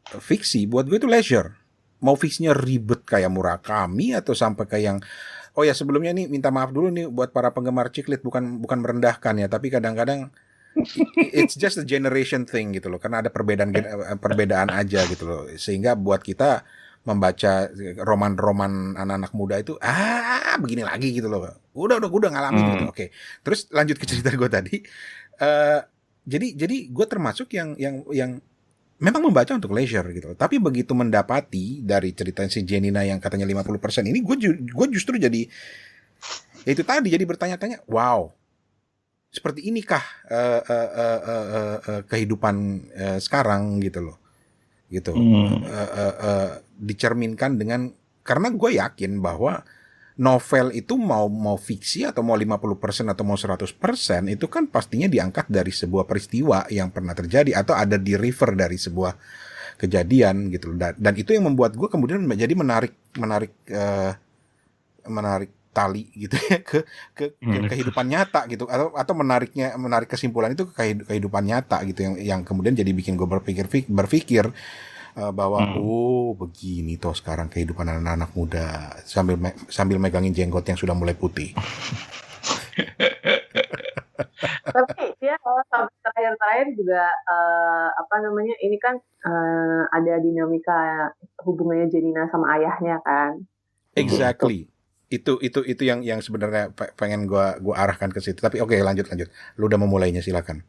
fiksi, buat gue itu leisure. Mau fiksinya ribet kayak Murakami atau sampai kayak yang sebelumnya nih minta maaf dulu nih buat para penggemar ciklit, bukan merendahkan ya, tapi kadang-kadang it's just a generation thing gitu loh, karena ada perbedaan aja gitu loh, sehingga buat kita membaca roman-roman anak-anak muda itu begini lagi gitu loh, udah ngalamin gitu. Oke. Terus lanjut ke cerita gue tadi. Jadi gue termasuk yang memang membaca untuk leisure gitu. Tapi begitu mendapati dari cerita si Jenina yang katanya 50% ini, gue justru jadi Ya itu tadi, jadi bertanya-tanya, wow, seperti inikah kehidupan sekarang gitu loh, gitu. Dicerminkan dengan, karena gue yakin bahwa novel itu mau fiksi atau mau 50% atau mau 100%, itu kan pastinya diangkat dari sebuah peristiwa yang pernah terjadi atau ada di refer dari sebuah kejadian gitu. Dan itu yang membuat gue kemudian menjadi menarik tali gitu ya ke kehidupan nyata gitu, atau menarik kesimpulan itu ke kehidupan nyata gitu, yang kemudian jadi bikin gue berpikir bahwa begini toh sekarang kehidupan anak-anak muda sambil megangin jenggot yang sudah mulai putih. Tapi ya sampai terakhir juga ini kan ada dinamika hubungannya Janina sama ayahnya kan. Exactly. Itu yang sebenarnya pengen gua arahkan ke situ. Tapi oke, lanjut. Lu udah memulainya, silakan.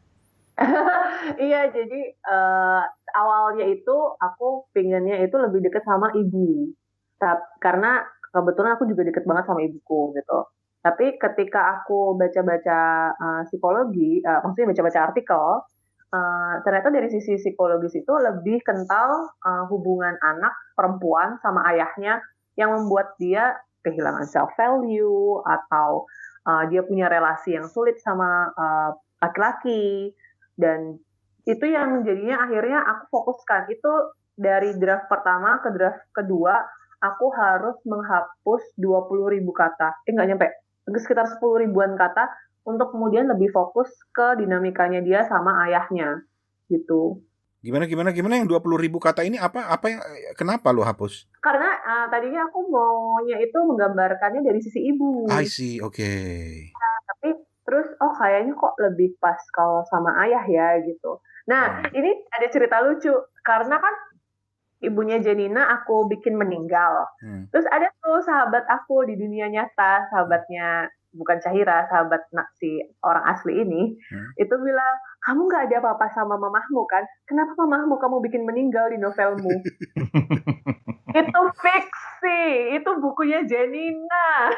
Iya, jadi awalnya itu aku pengennya itu lebih dekat sama ibu. Karena kebetulan aku juga dekat banget sama ibuku gitu. Tapi ketika aku baca-baca psikologi, maksudnya baca-baca artikel, ternyata dari sisi psikologis itu lebih kental hubungan anak perempuan sama ayahnya yang membuat dia kehilangan self value atau dia punya relasi yang sulit sama laki-laki, dan itu yang jadinya akhirnya aku fokuskan itu dari draft pertama ke draft kedua aku harus menghapus 20.000 kata, nggak nyampe, sekitar 10 ribuan kata untuk kemudian lebih fokus ke dinamikanya dia sama ayahnya gitu. Gimana yang 20.000 kata ini apa yang kenapa lu hapus? Karena tadinya aku maunya itu menggambarkannya dari sisi ibu. I see, okay. Tapi terus kayaknya kok lebih pas kalau sama ayah ya gitu. Nah, ini ada cerita lucu karena kan ibunya Janina aku bikin meninggal. Terus ada tuh sahabat aku di dunia nyata, sahabatnya bukan Syahira, sahabat si orang asli ini, itu bilang, kamu nggak ada apa-apa sama mamahmu kan? Kenapa mamahmu kamu bikin meninggal di novelmu? Itu fiksi, itu bukunya Janina.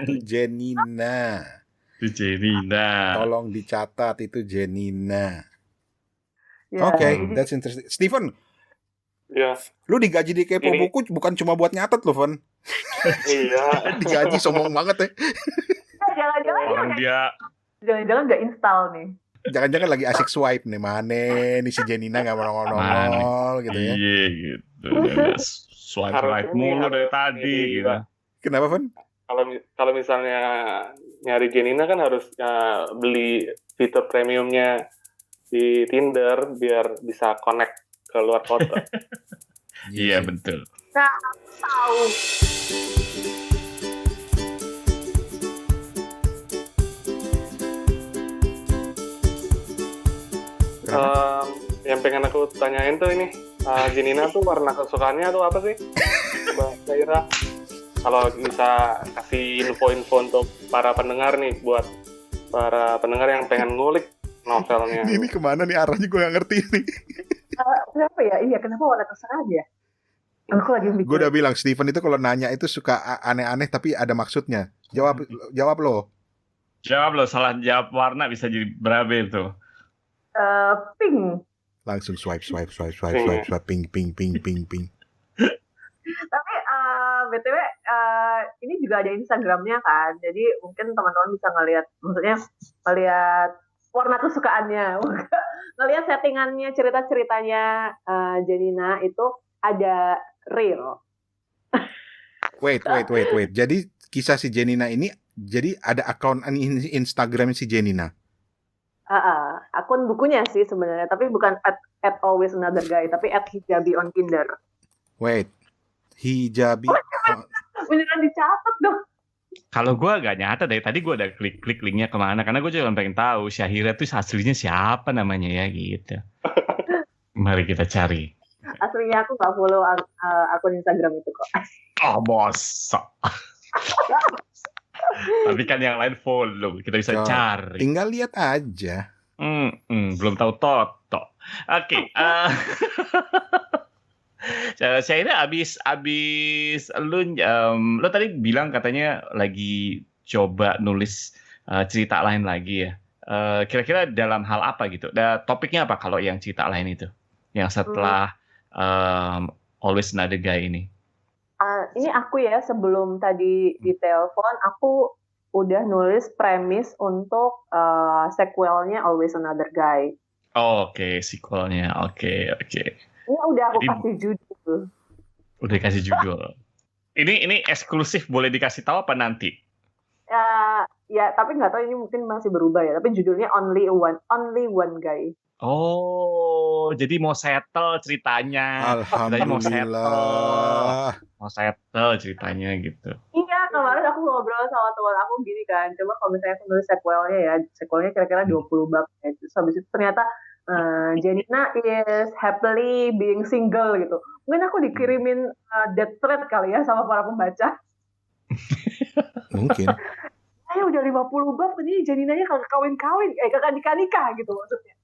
Itu Janina. Tolong dicatat, itu Janina. Ya, Oke, that's interesting. Steven, ya. Lu digaji di Kepo Buku bukan cuma buat nyatet loh, Van. Iya. Digaji sombong banget ya. Jangan-jangan nggak install nih. Jangan-jangan lagi asik swipe nih, mana nih si Janina nggak nongol gitu ya. Iya gitu. Swipe mulu dari tadi gitu. Kenapa, Van? Kalau misalnya nyari Janina kan harus beli fitur premiumnya di Tinder biar bisa connect ke luar kota. Iya betul. Nah, tahu. Yang pengen aku tanyain tuh ini, Janina tuh warna kesukaannya tuh apa sih, Mbak Syahira? Kalau bisa kasih info-info untuk para pendengar nih, buat para pendengar yang pengen ngulik novelnya. Ini kemana nih arahnya, gue gak ngerti nih. Kenapa ya? Iya, kenapa warna kesukaan ya? Aku lagi mikir. Gue udah bilang, Steven itu kalau nanya itu suka aneh-aneh tapi ada maksudnya. Jawab lo. Jawab lo, salah jawab warna bisa jadi berapa itu? Pink. Langsung swipe, pink. Tapi BTW ini juga ada Instagramnya kan, jadi mungkin teman-teman bisa ngelihat warna kesukaannya, ngelihat settingannya, cerita-ceritanya Janina itu ada real. Wait. Jadi kisah si Janina ini, jadi ada akun Instagram si Janina. Akun bukunya sih sebenarnya, tapi bukan at always another guy, tapi at hijabi on Tinder. Wait, hijabi. Beneran dicatat dong. Kalau gue gak nyata dari tadi, gue udah klik linknya kemana, karena gue juga pengen tahu Syahira tuh aslinya siapa namanya ya gitu. Mari kita cari. Aslinya aku gak follow akun Instagram itu kok. Oh bosan. Tapi kan yang lain follow, kita bisa cari. Tinggal lihat aja. Belum tahu Toto. Oke. Syahira abis lo tadi bilang katanya lagi coba nulis cerita lain lagi ya. Kira-kira dalam hal apa gitu? Topiknya apa kalau yang cerita lain itu? Yang setelah Always Another Guy ini? Ini aku ya, sebelum tadi ditelepon, aku udah nulis premis untuk sequelnya Always Another Guy. Oke, sequelnya. Oke. Ini udah aku kasih judul. Udah kasih judul. Ini eksklusif, boleh dikasih tahu apa nanti? Ya, tapi nggak tahu, ini mungkin masih berubah ya. Tapi judulnya Only One Guy. Oh, jadi mau settle ceritanya. Alhamdulillah. Mau settle ceritanya gitu. Iya, kemarin aku ngobrol sama teman aku gini kan. Coba kalau misalnya aku nulis sequelnya kira-kira 20 bab. Terus habis itu ternyata Janina is happily being single gitu. Mungkin aku dikirimin death threat kali ya sama para pembaca. Mungkin. Ayo udah 50 bab, ini Janinanya kagak kawin-kawin, kagak nikah gitu maksudnya.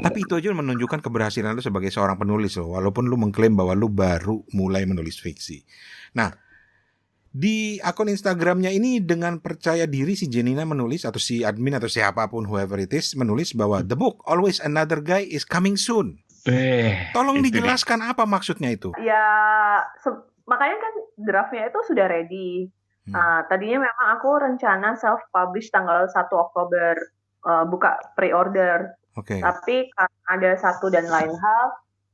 Tapi itu aja menunjukkan keberhasilan lu sebagai seorang penulis loh, walaupun lu mengklaim bahwa lu baru mulai menulis fiksi. Nah, di akun Instagramnya ini dengan percaya diri si Janina menulis, atau si admin atau siapapun whoever it is menulis bahwa the book Always Another Guy is coming soon. Tolong dijelaskan apa maksudnya itu? Ya, makanya kan draftnya itu sudah ready. Tadinya memang aku rencana self-publish tanggal 1 Oktober, buka pre-order. Okay. Tapi karena ada satu dan lain hal,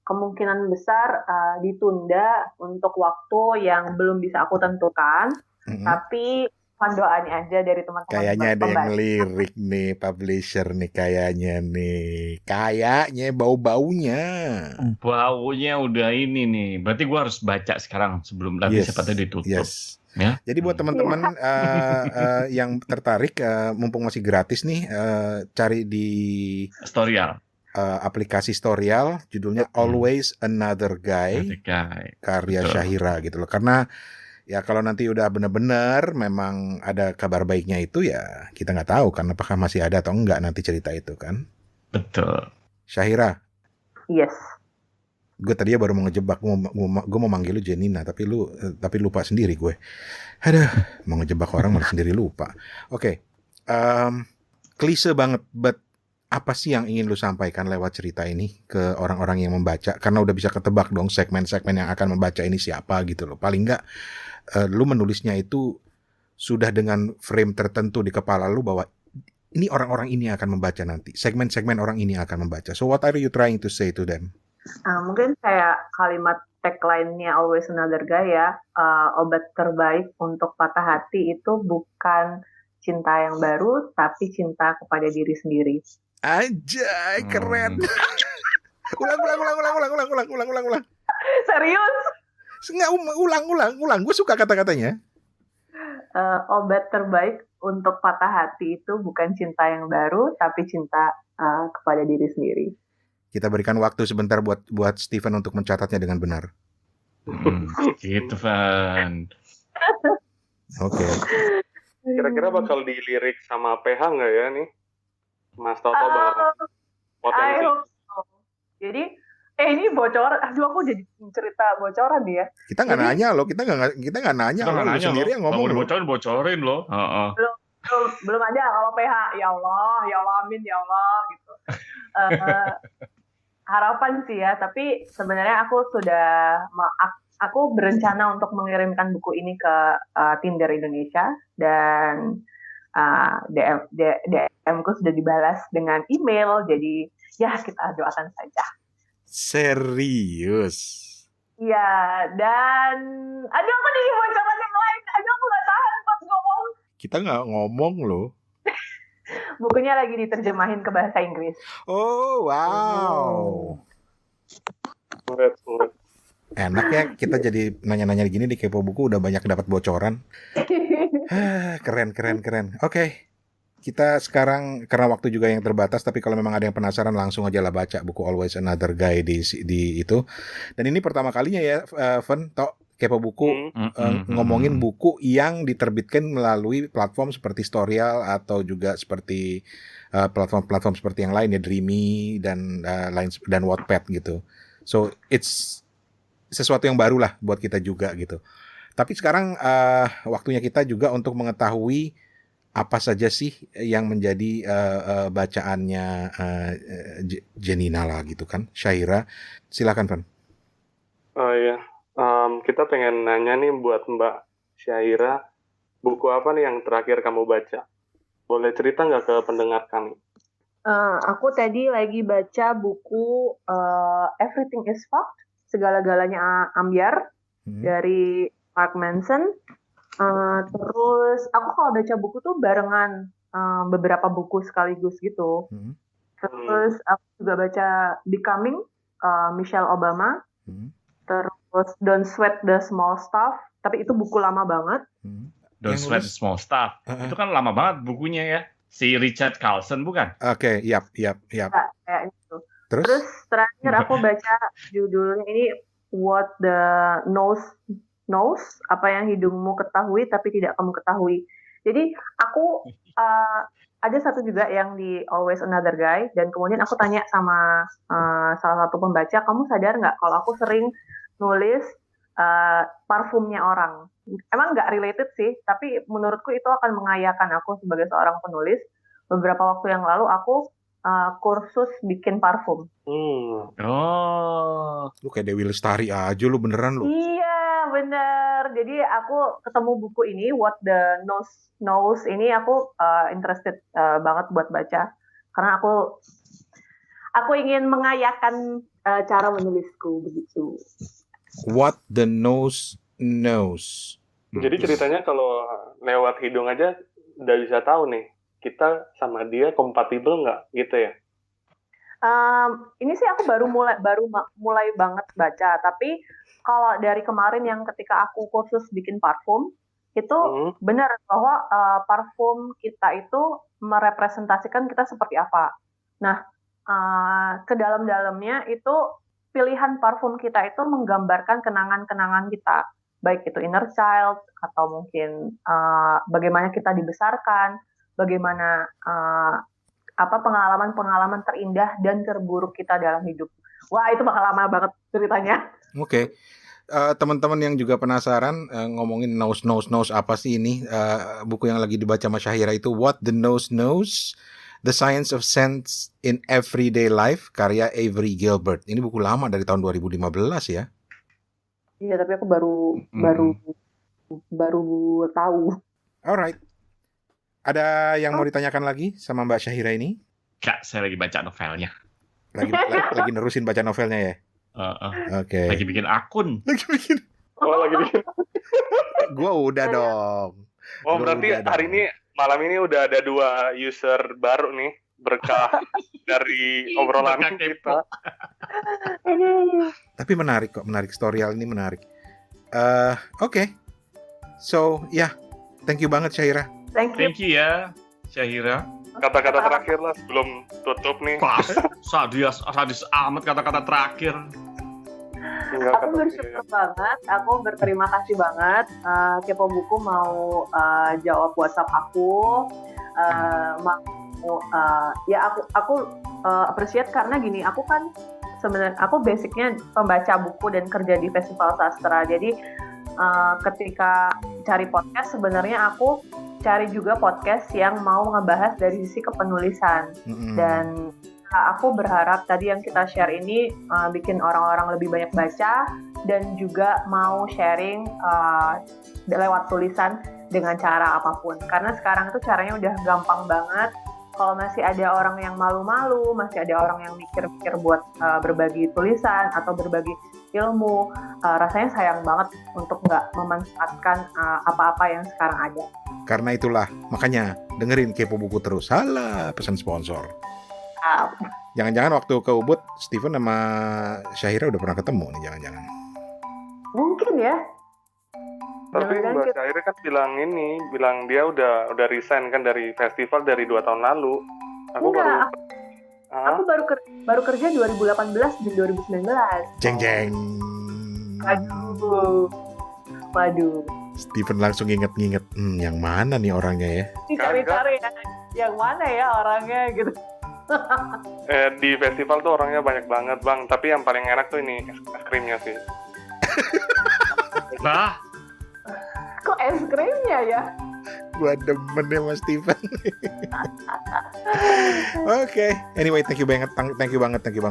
kemungkinan besar ditunda untuk waktu yang belum bisa aku tentukan. Tapi doanya aja dari teman-teman. Kayaknya ada yang ngelirik nih, publisher nih kayaknya nih. Kayaknya bau-baunya. Baunya udah ini nih. Berarti gue harus baca sekarang sebelum nanti sepatnya ditutup. Yes. Ya? Jadi buat teman-teman yang tertarik, mumpung masih gratis nih, cari di Storyal. Aplikasi Storyal, judulnya Always Another Guy, karya Syahira gitu loh. Karena ya kalau nanti udah benar-benar memang ada kabar baiknya itu, ya kita nggak tahu kan apakah masih ada atau enggak nanti cerita itu kan. Betul. Syahira. Yes. Gue tadinya baru mau ngejebak, gue mau manggil lu Janina, tapi lupa sendiri gue. Aduh, mau ngejebak orang malah sendiri lupa. Oke. Klise banget, but apa sih yang ingin lu sampaikan lewat cerita ini ke orang-orang yang membaca? Karena udah bisa ketebak dong segmen-segmen yang akan membaca ini siapa gitu loh. Paling enggak lu menulisnya itu sudah dengan frame tertentu di kepala lu bahwa ini orang-orang ini akan membaca nanti. Segmen-segmen orang ini akan membaca. So what are you trying to say to them? Mungkin kayak kalimat tagline-nya Always Another Guy ya, obat terbaik untuk patah hati itu bukan cinta yang baru, tapi cinta kepada diri sendiri. Anjay, keren. Ulang. Serius? Enggak, ulang. Gue suka kata-katanya. Obat terbaik untuk patah hati itu bukan cinta yang baru, tapi cinta kepada diri sendiri. Kita berikan waktu sebentar buat Steven untuk mencatatnya dengan benar. Gitu, Van. Oke. Kira-kira bakal dilirik sama PH nggak ya nih? Mas Toto bakal potensi. Jadi, ini bocoran. Aduh, aku jadi cerita bocoran nih ya. Kita nggak nanya loh. Kita nggak nanya. Lu sendiri yang ngomong. Bocorin loh. Belum aja kalau PH. Ya Allah, amin, ya Allah gitu. Harapan sih ya, tapi sebenarnya aku berencana untuk mengirimkan buku ini ke Tinder Indonesia, dan DM-ku sudah dibalas dengan email, jadi ya kita doakan saja. Serius? Iya, dan aduh aku jadi bocoran yang lain, aduh aku nggak tahan pas ngomong. Kita nggak ngomong loh. Bukunya lagi diterjemahin ke bahasa Inggris. Oh, wow. Enak ya kita jadi nanya-nanya gini di Kepo Buku, udah banyak dapat bocoran. Keren. Oke. Kita sekarang, karena waktu juga yang terbatas, tapi kalau memang ada yang penasaran langsung aja lah baca buku Always Another Guy di itu. Dan ini pertama kalinya ya, Van, Kepo Buku ngomongin buku yang diterbitkan melalui platform seperti Storyal atau juga seperti platform-platform seperti yang lain ya, Dreamy dan Wattpad gitu. So it's sesuatu yang baru lah buat kita juga gitu. Tapi sekarang waktunya kita juga untuk mengetahui apa saja sih yang menjadi bacaannya Jenina lah gitu kan, Syaira. Silakan, Van. Oh iya, kita pengen nanya nih buat Mbak Syaira, buku apa nih yang terakhir kamu baca? Boleh cerita nggak ke pendengar kami? Aku tadi lagi baca buku Everything is Fucked, segala-galanya Ambyar dari Mark Manson. Terus aku kalau baca buku tuh barengan beberapa buku sekaligus gitu. Terus aku juga baca Becoming Michelle Obama. Terus Don't Sweat the Small Stuff, tapi itu buku lama banget. Don't Sweat the Small Stuff. Itu kan lama banget bukunya ya. Si Richard Carlson bukan? Oke, yap. Ya, kayak itu. Terus terakhir aku baca judulnya ini What the Nose Knows, apa yang hidungmu ketahui tapi tidak kamu ketahui. Jadi aku ada satu juga yang di Always Another Guy, dan kemudian aku tanya sama salah satu pembaca, kamu sadar nggak kalau aku sering nulis parfumnya orang? Emang nggak related sih, tapi menurutku itu akan mengayakan aku sebagai seorang penulis. Beberapa waktu yang lalu aku kursus bikin parfum. Oh, lu kayak Dewi Lestari aja lu, beneran lu. Iya, bener. Jadi aku ketemu buku ini, What the Nose Knows, ini aku interested banget buat baca. Karena aku ingin mengayakan cara menulisku begitu. What the Nose Knows. Jadi ceritanya kalau lewat hidung aja udah bisa tahu nih, kita sama dia kompatibel nggak gitu ya? Ini sih aku baru mulai banget baca, tapi kalau dari kemarin yang ketika aku kursus bikin parfum, itu benar bahwa parfum kita itu merepresentasikan kita seperti apa. Nah, ke dalam-dalamnya itu pilihan parfum kita itu menggambarkan kenangan-kenangan kita, baik itu inner child atau mungkin bagaimana kita dibesarkan, bagaimana pengalaman-pengalaman terindah dan terburuk kita dalam hidup. Wah, itu bakal lama banget ceritanya. Oke. Teman-teman yang juga penasaran ngomongin knows apa sih ini, buku yang lagi dibaca Mas Syaira itu What the Nose Knows, The Science of Sense in Everyday Life, karya Avery Gilbert. Ini buku lama dari tahun 2015 ya. Iya, tapi aku baru tahu. Alright. Ada yang mau ditanyakan lagi sama Mbak Syaira ini? Kak, saya lagi baca novelnya. Lagi nerusin baca novelnya ya? Oke. Lagi bikin akun. Lagi bikin. Gua udah dong. Berarti hari ini, malam ini udah ada 2 user baru nih, berkah dari obrolan kita. Tapi menarik kok, storyal ini menarik. Oke. So, thank you banget Syaira. Thank you ya, Syaira. Kata-kata terakhir lah sebelum tutup nih. Sadis amat kata-kata terakhir. Aku bersyukur banget, aku berterima kasih banget. Kepo Buku mau jawab WhatsApp aku. Aku appreciate karena gini, aku kan sebenarnya aku basicnya pembaca buku dan kerja di festival sastra. Jadi ketika cari podcast sebenarnya aku cari juga podcast yang mau ngebahas dari sisi kepenulisan. Dan aku berharap tadi yang kita share ini bikin orang-orang lebih banyak baca dan juga mau sharing lewat tulisan dengan cara apapun. Karena sekarang tuh caranya udah gampang banget. Kalau masih ada orang yang malu-malu, masih ada orang yang mikir-mikir buat berbagi tulisan atau berbagi ilmu, rasanya sayang banget untuk nggak memanfaatkan apa-apa yang sekarang ada. Karena itulah, makanya dengerin Kepo Buku terus. Halah, pesan sponsor. Jangan-jangan waktu ke Ubud, Steven sama Syaira udah pernah ketemu nih, jangan-jangan. Mungkin ya. Tapi Mbak Syaira kan bilang dia udah resign kan dari festival dari 2 tahun lalu. Aku baru kerja 2018 dan 2019. Jeng. Waduh. Steven langsung nginget, yang mana nih orangnya ya? Cari-cari yang mana ya orangnya gitu. Di festival tuh orangnya banyak banget Bang, tapi yang paling enak tuh ini es krimnya sih. Kok es krimnya ya? Gua demen ya Mas Steven. Oke, anyway, thank you banget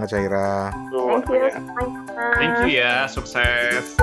Syaira. Thank you. Thank you ya, sukses.